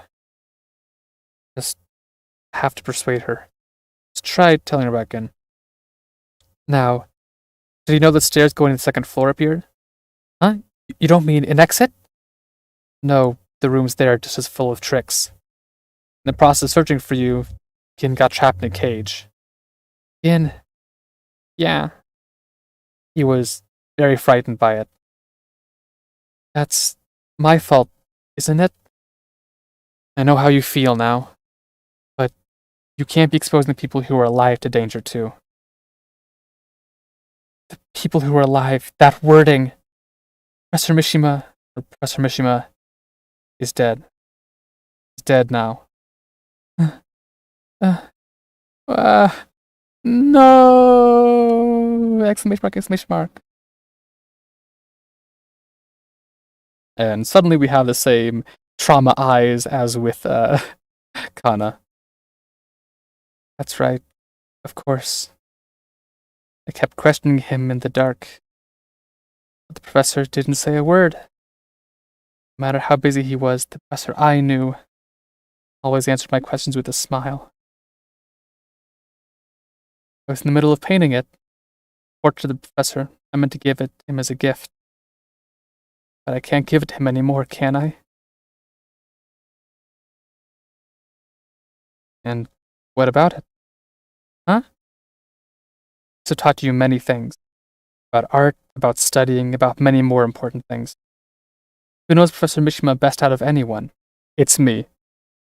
Just have to persuade her. Let's try telling her back in. Now, did you know the stairs going to the second floor appeared? Huh? You don't mean an exit? No, the room's there just as full of tricks. In the process of searching for you, Gin got trapped in a cage. Gin? Yeah. He was very frightened by it. That's my fault, isn't it? I know how you feel now, but you can't be exposing the people who are alive to danger too. The people who are alive, that wording. Professor Mishima is dead. He's dead now. No! Exclamation mark, exclamation mark. And suddenly we have the same trauma eyes as with Kana. That's right, of course. I kept questioning him in the dark, but the professor didn't say a word. No matter how busy he was, the professor I knew always answered my questions with a smile. I was in the middle of painting it. Portrait of the professor. I meant to give it him as a gift. But I can't give it to him anymore, can I? And What about it? Huh? So taught you many things. About art, about studying, about many more important things. Who knows Professor Mishima best out of anyone? It's me,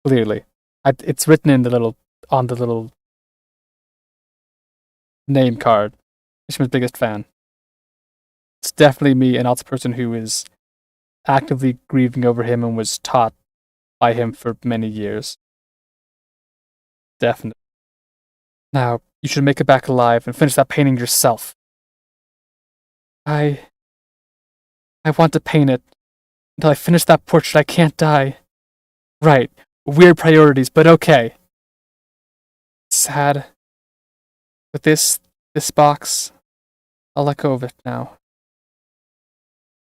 clearly. It's written in on the little name card. Mishima's biggest fan. It's definitely me and not the person who is actively grieving over him and was taught by him for many years. Definitely. Now, you should make it back alive and finish that painting yourself. I want to paint it. Until I finish that portrait, I can't die. Right. Weird priorities, but okay. Sad. But this box, I'll let go of it now.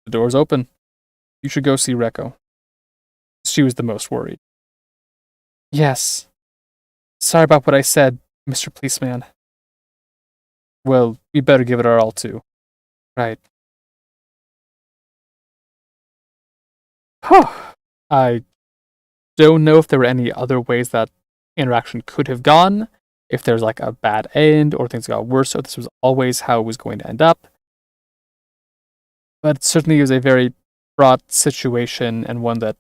The door's open. You should go see Reko. She was the most worried. Yes. Sorry about what I said, Mr. Policeman. Well, we better give it our all too. Right. I don't know if there were any other ways that interaction could have gone, if there's like a bad end or things got worse, or this was always how it was going to end up. But it certainly was a very fraught situation and one that,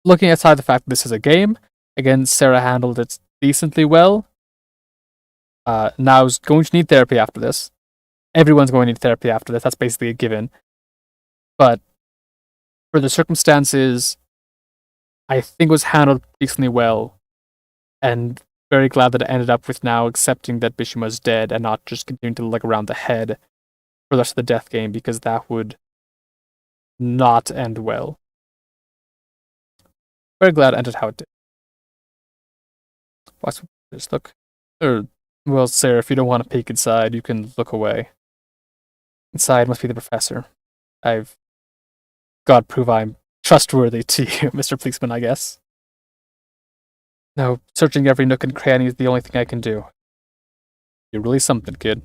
looking aside the fact that this is a game, again, Sarah handled it decently well. Now's going to need therapy after this. Everyone's going to need therapy after this. That's basically a given. But for the circumstances, I think it was handled decently well, and very glad that it ended up with now accepting that Bishima's dead and not just continuing to look around the head for the rest of the death game, because that would not end well. Very glad it ended how it did. Watch this, look. Well, Sarah, if you don't want to peek inside, you can look away. Inside must be the professor. I've got to prove I'm trustworthy to you, Mr. Policeman, I guess. No, searching every nook and cranny is the only thing I can do. You're really something, kid.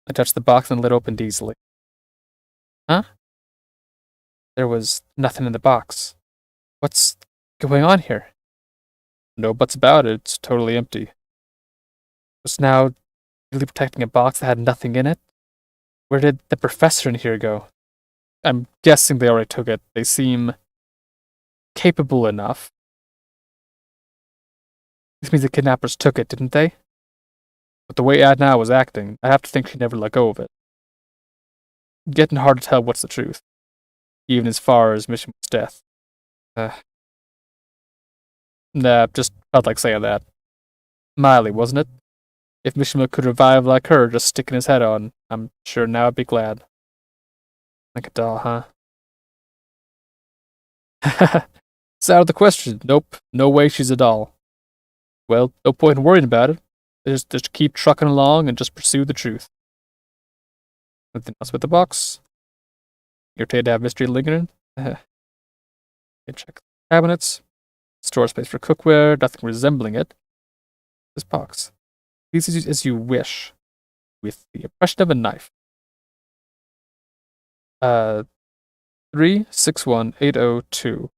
I touched the box and the lid opened easily. Huh? There was nothing in the box. What's going on here? No buts about it, it's totally empty. Was now really protecting a box that had nothing in it? Where did the professor in here go? I'm guessing they already took it. They seem capable enough. This means the kidnappers took it, didn't they? But the way Adna was acting, I have to think she never let go of it. Getting hard to tell what's the truth, even as far as Mishima's death. Nah, just felt like saying that. Miley, wasn't it? If Mishima could revive like her, just sticking his head on, I'm sure now I'd be glad. Like a doll, huh? It's out of the question. Nope, no way she's a doll. Well, no point in worrying about it. Just keep trucking along and just pursue the truth. Anything else with the box? Irritated to have mystery lingering? Okay, check the cabinets. Store space for cookware, nothing resembling it. This box. Please use as you wish, with the impression of a knife. 361802.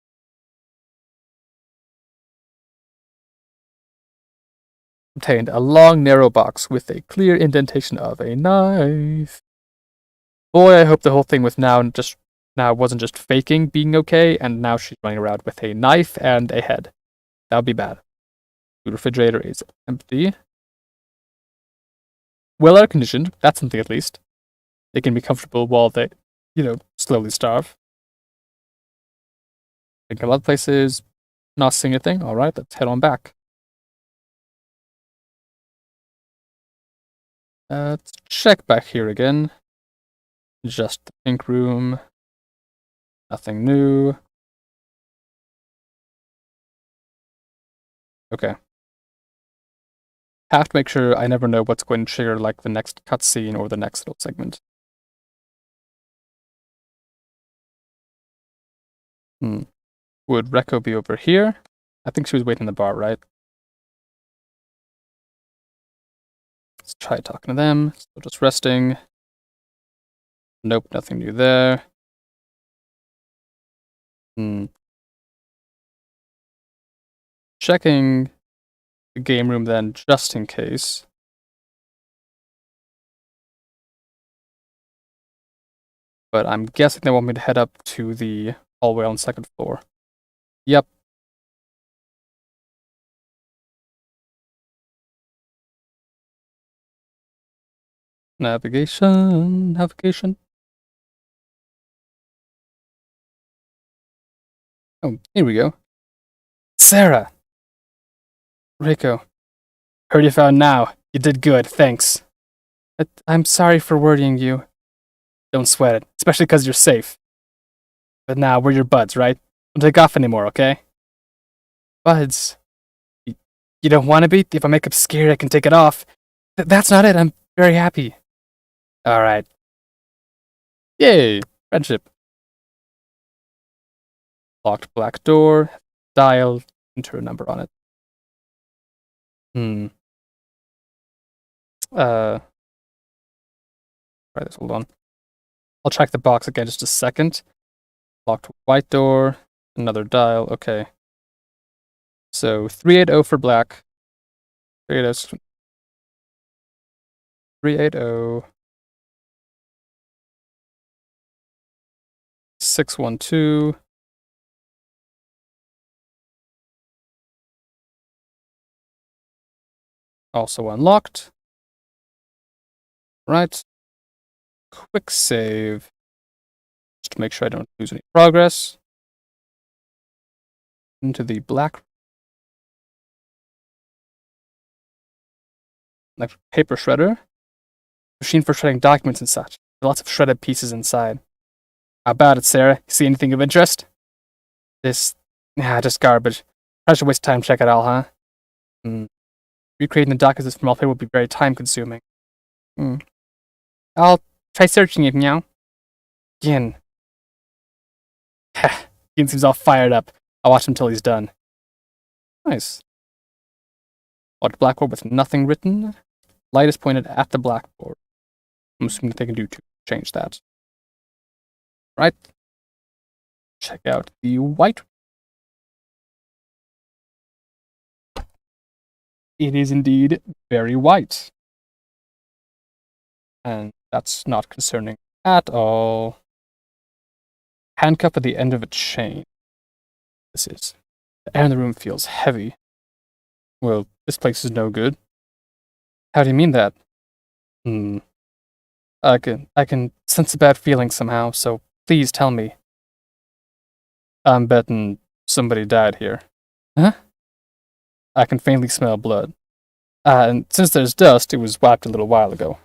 Contained a long, narrow box with a clear indentation of a knife. Boy, I hope the whole thing with now wasn't just faking being okay, and now she's running around with a knife and a head. That would be bad. The refrigerator is empty. Well air conditioned, that's something at least. They can be comfortable while they, slowly starve. Think a lot of places, not seeing a thing. Alright, let's head on back. Let's check back here again. Just the pink room. Nothing new. Okay. Have to make sure I never know what's going to trigger like the next cutscene or the next little segment. Would Reko be over here? I think she was waiting in the bar, right? Let's try talking to them. Still just resting. Nope, nothing new there. checking the game room then, just in case. But I'm guessing they want me to head up to the hallway on the second floor. Yep. Navigation. Oh, here we go. Sarah! Reiko. Heard you found now. You did good, thanks. I'm sorry for worrying you. Don't sweat it, especially because you're safe. But now, we're your buds, right? Don't take off anymore, okay? Buds? You don't want to be? If I make up scared, I can take it off. That's not it, I'm very happy. Alright. Yay! Friendship. Locked black door. Dial. Enter a number on it. Try this, hold on. I'll check the box again just a second. Locked white door. Another dial, okay. So 380 for black. 380. 380. 612. Also unlocked. Right. Quick save. Just to make sure I don't lose any progress. Into the black. Like paper shredder. Machine for shredding documents and such. Lots of shredded pieces inside. How about it, Sarah? You see anything of interest? Just garbage. I should waste time to check it all, huh? Recreating the documents from all paper would be very time consuming. I'll try searching it, meow. Gin. Gin seems all fired up. I'll watch him till he's done. Nice. Large blackboard with nothing written. Light is pointed at the blackboard. I'm assuming that they can do to change that. Right. Check out the white. It is indeed very white. And that's not concerning at all. Handcuff at the end of a chain. This is. The air in the room feels heavy. Well, this place is no good. How do you mean that? I can sense a bad feeling somehow, so please tell me. I'm betting somebody died here. Huh? I can faintly smell blood. And since there's dust, it was wiped a little while ago.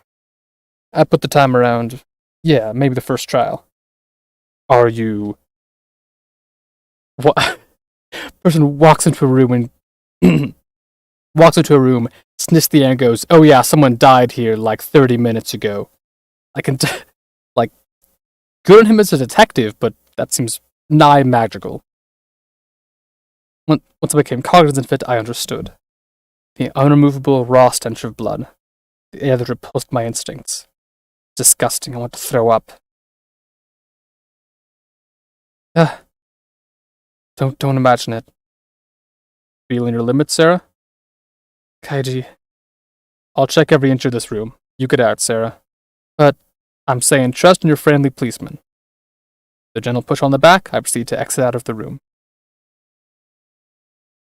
I put the time around, yeah, maybe the first trial. Are you... What? Person walks into a room and... sniffs the air and goes, oh yeah, someone died here like 30 minutes ago. I can... like, good on him as a detective, but that seems nigh magical. Once I became cognizant of it, I understood. The unremovable raw stench of blood. The air that repulsed my instincts. Disgusting, I want to throw up. Don't imagine it. Feeling your limits, Sarah? Kaiji. I'll check every inch of this room. You get out, Sarah. But I'm saying trust in your friendly policeman. The gentle push on the back, I proceed to exit out of the room.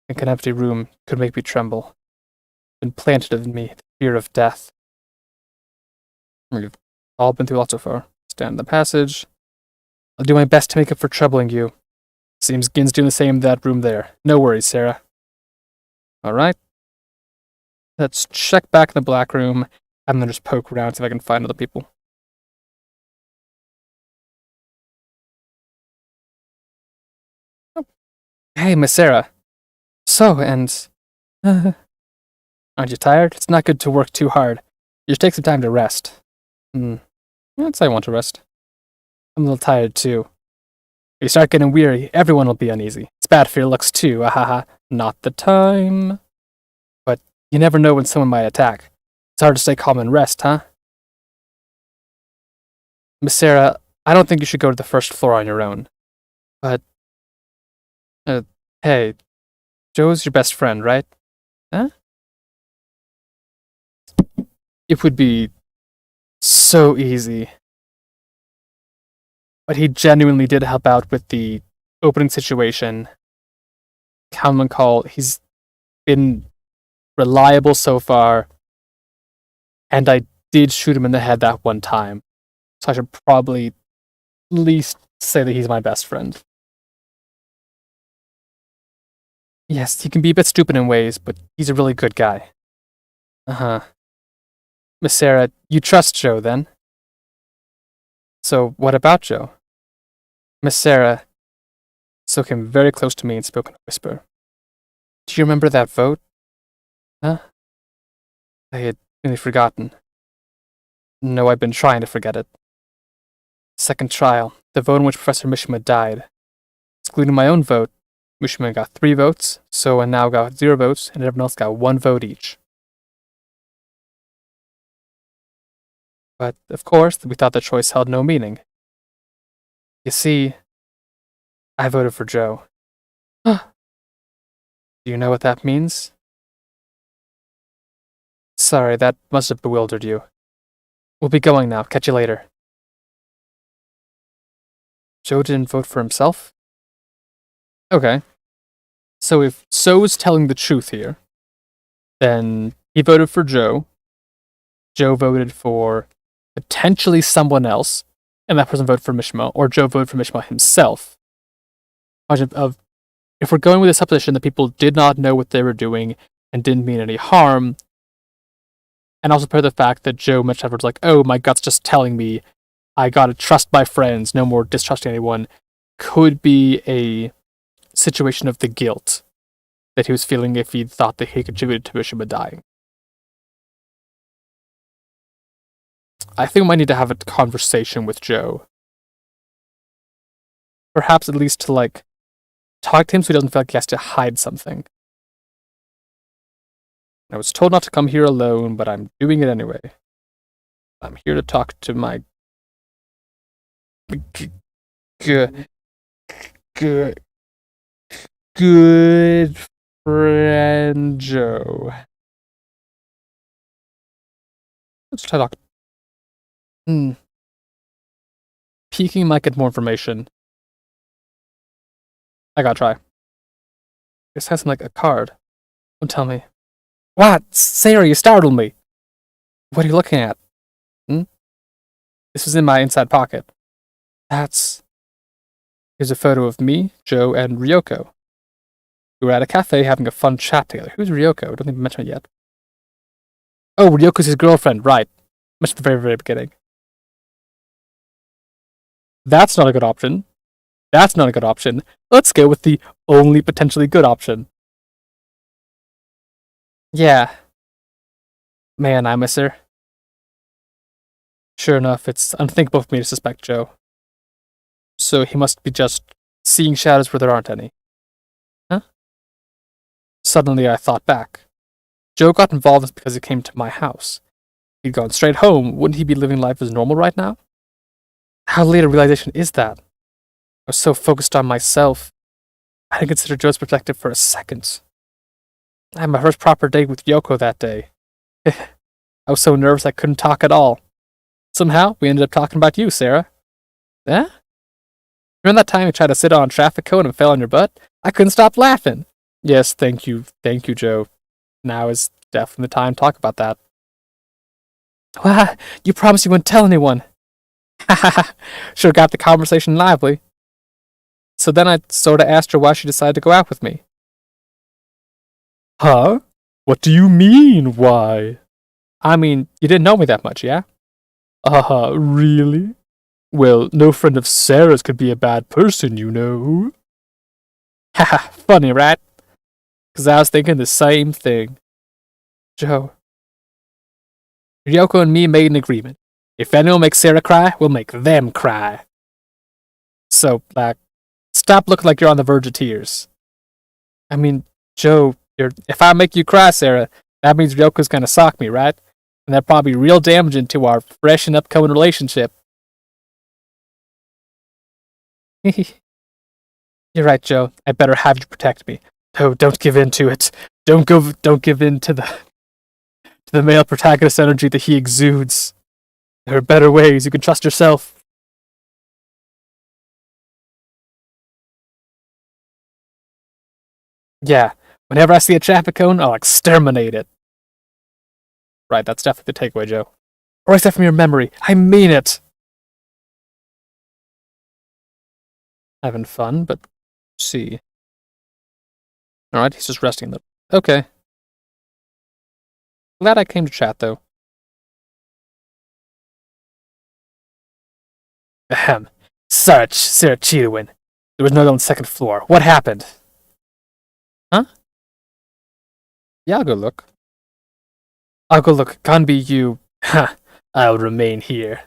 I think an empty room could make me tremble. Implanted in me the fear of death. We've all been through a lot so far. Stand in the passage. I'll do my best to make up for troubling you. Seems Gin's doing the same in that room there. No worries, Sarah. Alright. Let's check back in the black room, and then just poke around, see if I can find other people. Oh. Hey, Miss Sarah. So, and... aren't you tired? It's not good to work too hard. You should take some time to rest. I'd say I want to rest. I'm a little tired, too. If you start getting weary, everyone will be uneasy. It's bad for your looks, too, ahaha. Not the time. But you never know when someone might attack. It's hard to stay calm and rest, huh? Miss Sarah, I don't think you should go to the first floor on your own. But... hey, Joe's your best friend, right? Huh? It would be so easy. But he genuinely did help out with the opening situation. Calm and call. He's been reliable so far. And I did shoot him in the head that one time. So I should probably at least say that he's my best friend. Yes, he can be a bit stupid in ways, but he's a really good guy. Uh-huh. Miss Sarah, you trust Joe, then? So, what about Joe? Miss Sarah so came very close to me and spoke in a whisper. Do you remember that vote? Huh? I had nearly forgotten. No, I've been trying to forget it. Second trial, the vote in which Professor Mishima died. Excluding my own vote, Mishima got 3 votes, so I now got 0 votes, and everyone else got 1 vote each. But, of course, we thought the choice held no meaning. You see, I voted for Joe. Do you know what that means? Sorry, that must have bewildered you. We'll be going now. Catch you later. Joe didn't vote for himself? Okay. So if So's telling the truth here, then he voted for Joe. Joe voted for potentially someone else, and that person voted for Mishima, or Joe voted for Mishima himself. If we're going with the supposition that people did not know what they were doing and didn't mean any harm, and also part of the fact that Joe mentioned afterwards, like, oh, my gut's just telling me I gotta trust my friends, no more distrusting anyone, could be a situation of the guilt that he was feeling if he thought that he contributed to Mishima dying. I think we might need to have a conversation with Joe. Perhaps at least to, like, talk to him so he doesn't feel like he has to hide something. I was told not to come here alone, but I'm doing it anyway. I'm here to talk to my good friend Joe. Let's try to talk. Peeking might get more information. I gotta try. This has like a card. Don't tell me. What? Sarah, you startled me. What are you looking at? This was in my inside pocket. Here's a photo of me, Joe, and Ryoko. We were at a cafe having a fun chat together. Who's Ryoko? I don't even mention it yet. Oh, Ryoko's his girlfriend, right. Mentioned at the very, very beginning. That's not a good option. That's not a good option. Let's go with the only potentially good option. Yeah. Man, I miss her. Sure enough, it's unthinkable for me to suspect Joe. So he must be just seeing shadows where there aren't any. Huh? Suddenly I thought back. Joe got involved because he came to my house. He'd gone straight home. Wouldn't he be living life as normal right now? How late a realization is that? I was so focused on myself, I didn't consider Joe's perspective for a second. I had my first proper date with Yoko that day. I was so nervous I couldn't talk at all. Somehow, we ended up talking about you, Sarah. Eh? Remember that time you tried to sit on a traffic cone and fell on your butt? I couldn't stop laughing. Yes, thank you, Joe. Now is definitely the time to talk about that. Wah, you promised you wouldn't tell anyone. Haha, sure got the conversation lively. So then I sorta asked her why she decided to go out with me. Huh? What do you mean, why? I mean, you didn't know me that much, yeah? Really? Well, no friend of Sarah's could be a bad person, you know. Haha, funny, right? 'Cause I was thinking the same thing. Joe. Ryoko and me made an agreement. If anyone makes Sarah cry, we'll make them cry. So, stop looking like you're on the verge of tears. I mean, Joe, if I make you cry, Sarah, that means Ryoko's gonna sock me, right? And that'd probably be real damaging to our fresh and upcoming relationship. You're right, Joe. I better have you protect me. No, don't give in to it. Don't give in to the male protagonist energy that he exudes. There are better ways. You can trust yourself. Yeah, whenever I see a traffic cone, I'll exterminate it. Right, that's definitely the takeaway, Joe. Erase that from your memory. I mean it. Having fun, but see. Alright, he's just resting. Okay. Glad I came to chat, though. Ahem. Search, Sir Chiruin. There was no one on the second floor. What happened? Huh? Yeah, I'll go look. Can't be you. Ha! I'll remain here.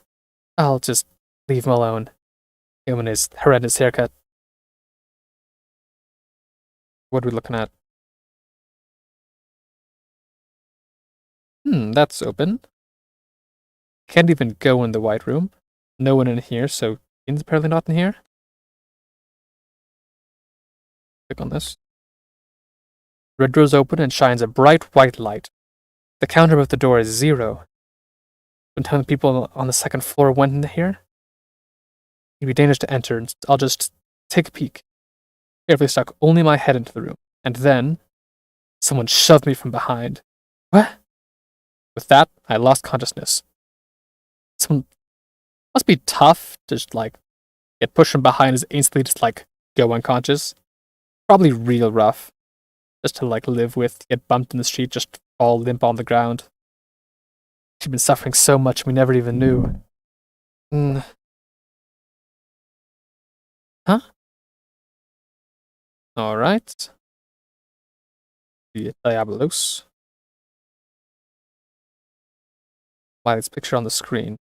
I'll just leave him alone. Him and his horrendous haircut. What are we looking at? That's open. Can't even go in the white room. No one in here, so Ian's apparently not in here. Click on this. Red door's open and shines a bright white light. The counter above the door is 0. When telling people on the second floor went in here, it'd be dangerous to enter, and I'll just take a peek. Carefully stuck only my head into the room, and then someone shoved me from behind. What? With that, I lost consciousness. Someone must be tough to just get pushed from behind and instantly just go unconscious. Probably real rough. Just to live with, get bumped in the street, just fall limp on the ground. She'd been suffering so much we never even knew. Huh? Alright. The Diabolos. Miley's picture on the screen.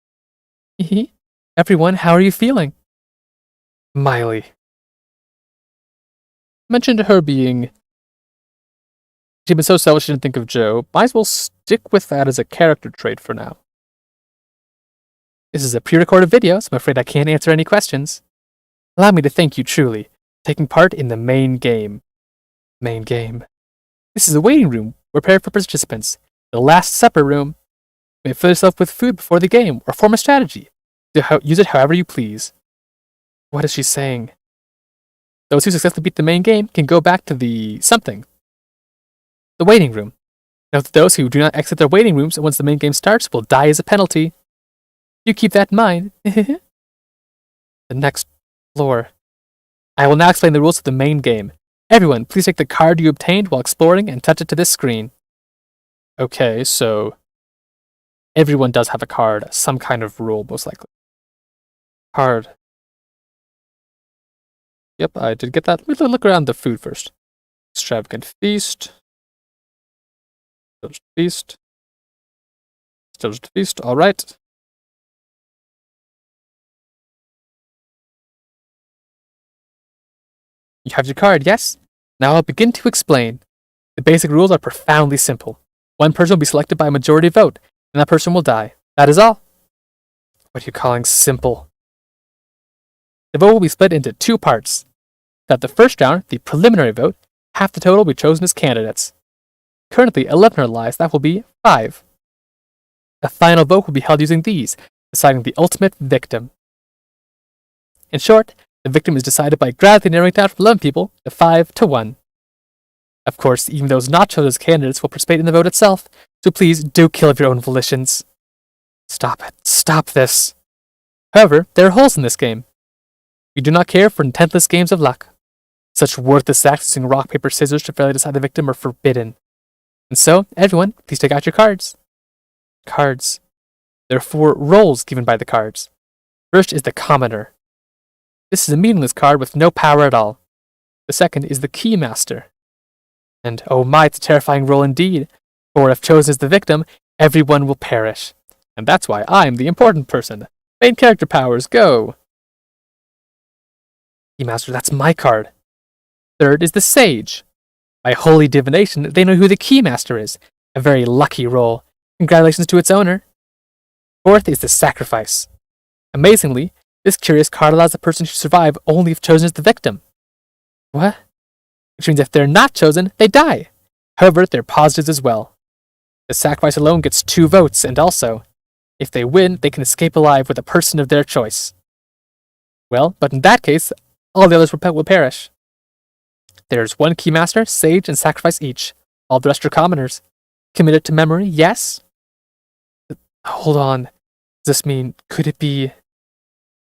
Everyone, how are you feeling? Miley. Mentioned her being... She'd been so selfish she didn't think of Joe. Might as well stick with that as a character trait for now. This is a pre-recorded video, so I'm afraid I can't answer any questions. Allow me to thank you truly for taking part in the main game. Main game. This is a waiting room prepared for participants. The Last Supper room. You may fill yourself with food before the game, or form a strategy. Use it however you please. What is she saying? Those who successfully beat the main game can go back to the something. The waiting room. Note that those who do not exit their waiting rooms once the main game starts will die as a penalty. You keep that in mind. The next floor. I will now explain the rules of the main game. Everyone, please take the card you obtained while exploring and touch it to this screen. Okay, so everyone does have a card, some kind of rule, most likely. Card. Yep, I did get that. Let me look around the food first. Extravagant feast. Still just feast. Still just feast. All right. You have your card, yes? Now I'll begin to explain. The basic rules are profoundly simple. One person will be selected by a majority vote, and that person will die. That is all. What are you calling simple? The vote will be split into 2 parts. That the first round, the preliminary vote, half the total will be chosen as candidates. Currently, 11 are lies, that will be 5. The final vote will be held using these, deciding the ultimate victim. In short, the victim is decided by gradually narrowing down from 11 people to 5 to 1. Of course, even those not chosen as candidates will participate in the vote itself, so please do kill of your own volitions. Stop it. Stop this. However, there are holes in this game. We do not care for intentless games of luck. Such worthless acts using rock, paper, scissors to fairly decide the victim are forbidden. And so, everyone, please take out your cards. Cards. There are 4 roles given by the cards. First is the commoner. This is a meaningless card with no power at all. The second is the keymaster. And oh my, it's a terrifying role indeed, for if chosen as the victim, everyone will perish. And that's why I'm the important person. Main character powers, go! Keymaster, that's my card. Third is the sage. By holy divination, they know who the keymaster is. A very lucky role. Congratulations to its owner. Fourth is the sacrifice. Amazingly, this curious card allows a person to survive only if chosen as the victim. What?
which means if they're not chosen, they die. However, they're positives as well. The sacrifice alone gets 2 votes, and also, if they win, they can escape alive with a person of their choice. Well, but in that case, all the others will perish. There's 1 keymaster, sage, and sacrifice each. All the rest are commoners. Committed to memory, yes? Hold on. Does this mean, could it be...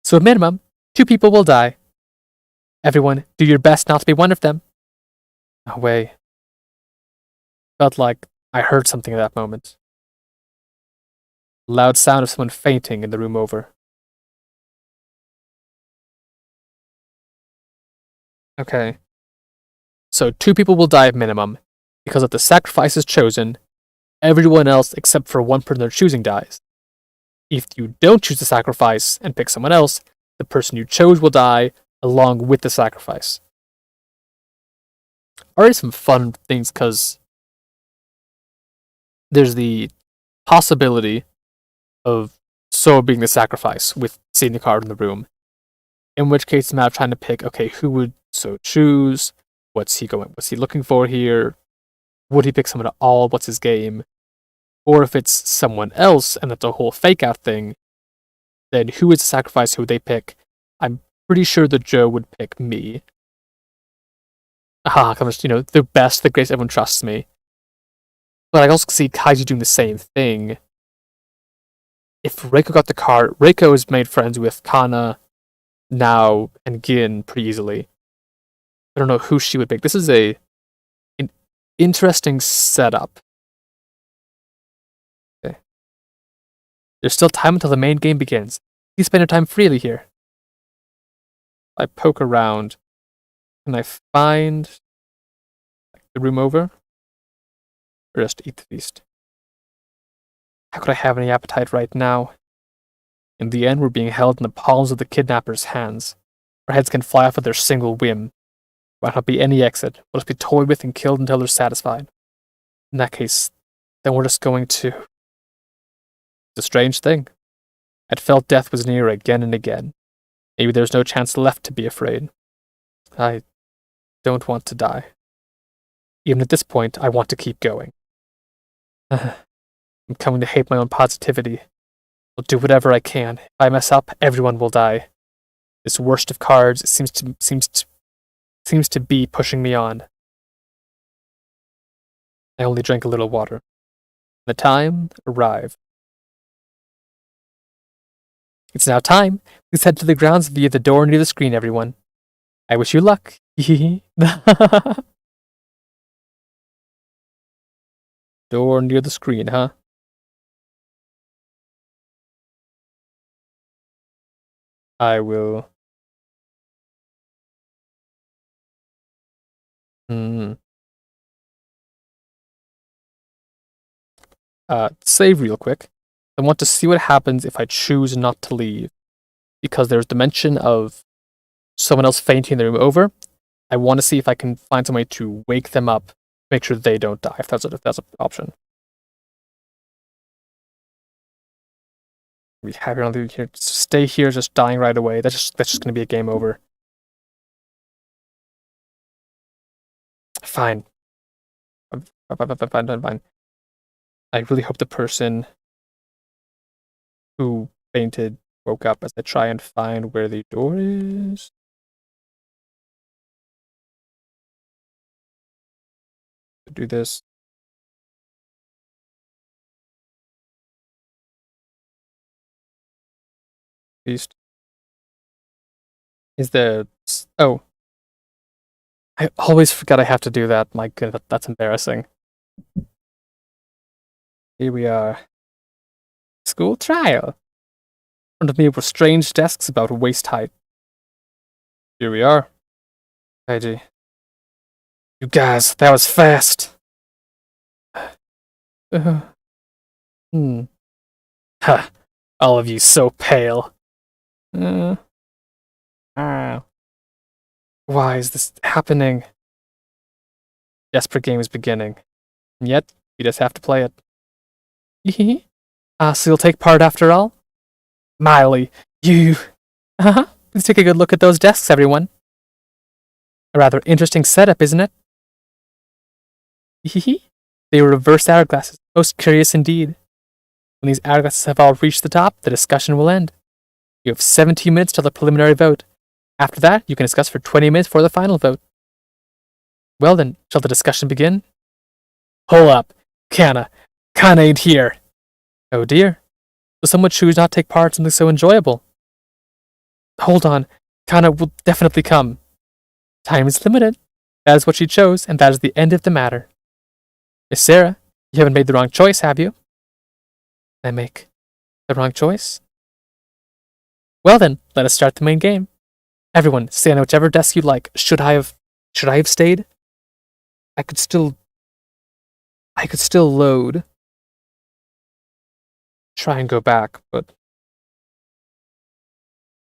So at minimum, 2 people will die. Everyone, do your best not to be one of them. No way. Felt like I heard something at that moment. Loud sound of someone fainting in the room over. Okay. So 2 people will die at minimum, because if the sacrifice is chosen, everyone else except for 1 person they're choosing dies. If you don't choose the sacrifice and pick someone else, the person you chose will die along with the sacrifice. Already some fun things, because there's the possibility of So being the sacrifice with seeing the card in the room. In which case, it's a matter of trying to pick, okay, who would So choose? What's he looking for here? Would he pick someone at all? What's his game? Or if it's someone else and it's a whole fake out thing, then who is the sacrifice? Who would they pick? I'm pretty sure that Joe would pick me. The best, the greatest, everyone trusts me. But I also see Kaiji doing the same thing. If Reiko got the card, Reiko is made friends with Kana, Nao, and Gin pretty easily. I don't know who she would pick. This is an interesting setup. Okay. There's still time until the main game begins. You spend your time freely here. I poke around. Can I find the room over? Or just eat the feast? How could I have any appetite right now? In the end, we're being held in the palms of the kidnappers' hands. Our heads can fly off at their single whim. There might not be any exit. We'll just be toyed with and killed until they're satisfied. In that case, then we're just going to... It's a strange thing. I'd felt death was near again and again. Maybe there's no chance left to be afraid. I don't want to die. Even at this point, I want to keep going. I'm coming to hate my own positivity. I'll do whatever I can. If I mess up, everyone will die. This worst of cards seems to be pushing me on. I only drank a little water. The time arrived. It's now time. Please head to the grounds via the door near the screen, everyone. I wish you luck. Door near the screen, huh? I will... Save real quick. I want to see what happens if I choose not to leave. Because there's the mention of someone else fainting in the room over. I want to see if I can find some way to wake them up, make sure they don't die, if that's an option. We have you on here. Stay here, just dying right away. That's just going to be a game over. Fine. Fine. I really hope the person who fainted woke up as I try and find where the door is. Do this. Beast. Is there... Oh. I always forget I have to do that. My goodness, that's embarrassing. Here we are. School trial. In front of me were strange desks about waist height. Here we are. Kaiji. You guys, that was fast. Ha. All of you so pale. Why is this happening? Desperate game is beginning. And yet, you just have to play it. So you'll take part after all? Miley, you... Please take a good look at those desks, everyone. A rather interesting setup, isn't it? Hehe. They were reverse hourglasses. Most curious indeed. When these hourglasses have all reached the top, the discussion will end. You have 17 minutes till the preliminary vote. After that, you can discuss for 20 minutes for the final vote. Well then, shall the discussion begin? Hold up. Kana ain't here. Oh dear. So some would choose not to take part in something so enjoyable. Hold on. Kana will definitely come. Time is limited. That is what she chose, and that is the end of the matter. Miss Sarah, you haven't made the wrong choice, have you? Did I make the wrong choice? Well then, let us start the main game. Everyone, stand at whichever desk you like. Should I have stayed? I could still load. Try and go back, but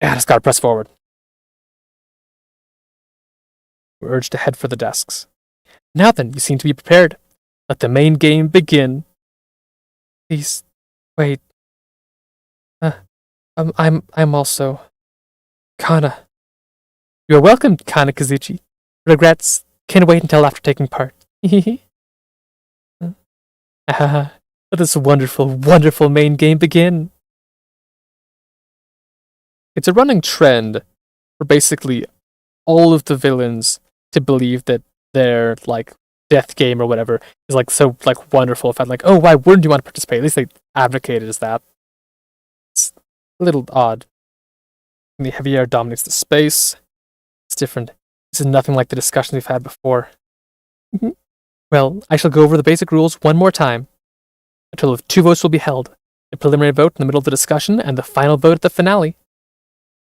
I just gotta press forward. We're urged to head for the desks. Now then, you seem to be prepared. Let the main game begin. Please, wait. I'm also Kana. You are welcome, Kana Kazuchi. Regrets. Can wait until after taking part. Let this wonderful, wonderful main game begin. It's a running trend for basically all of the villains to believe that their death game or whatever is so wonderful. If I'm oh, why wouldn't you want to participate? At least they advocated as that. It's a little odd. And the heavy air dominates the space. It's different. This is nothing like the discussions we've had before. Well, I shall go over the basic rules one more time. A total of 2 votes will be held. A preliminary vote in the middle of the discussion, and the final vote at the finale.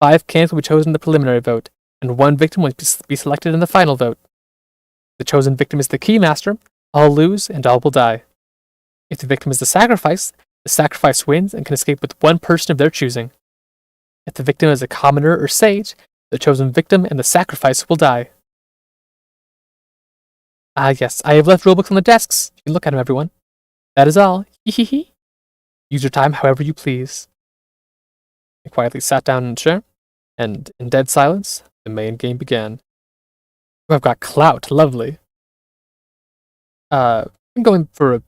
5 candidates will be chosen in the preliminary vote, and 1 victim will be selected in the final vote. If the chosen victim is the keymaster, all lose and all will die. If the victim is the sacrifice wins and can escape with 1 person of their choosing. If the victim is a commoner or sage, the chosen victim and the sacrifice will die. Ah yes, I have left rulebooks on the desks. You can look at them, everyone. That is all. Use your time however you please. I quietly sat down in a chair, and in dead silence, the main game began. Oh, I've got clout. Lovely. Been going for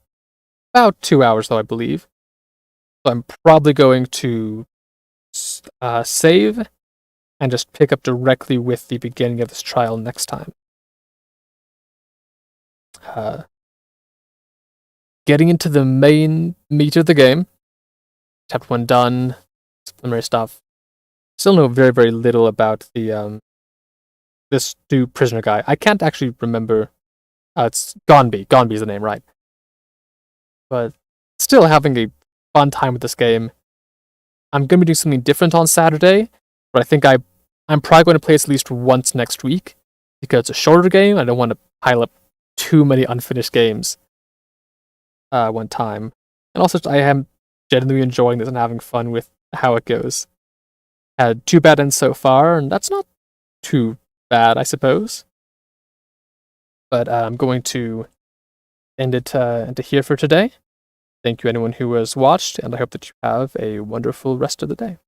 about 2 hours, though, I believe. So I'm probably going to save and just pick up directly with the beginning of this trial next time. Getting into the main meat of the game. Chapter 1 done. Preliminary stuff. Still know very, very little about the this new prisoner guy. I can't actually remember. It's Gonby. Gonby is the name, right? But still having a fun time with this game. I'm going to be doing something different on Saturday, but I think I'm probably going to play this at least once next week because it's a shorter game. I don't want to pile up too many unfinished games one time. And also, I am genuinely enjoying this and having fun with how it goes. Had 2 bad ends so far, and that's not too bad, I suppose. But I'm going to end it into here for today. Thank you, anyone who has watched, and I hope that you have a wonderful rest of the day.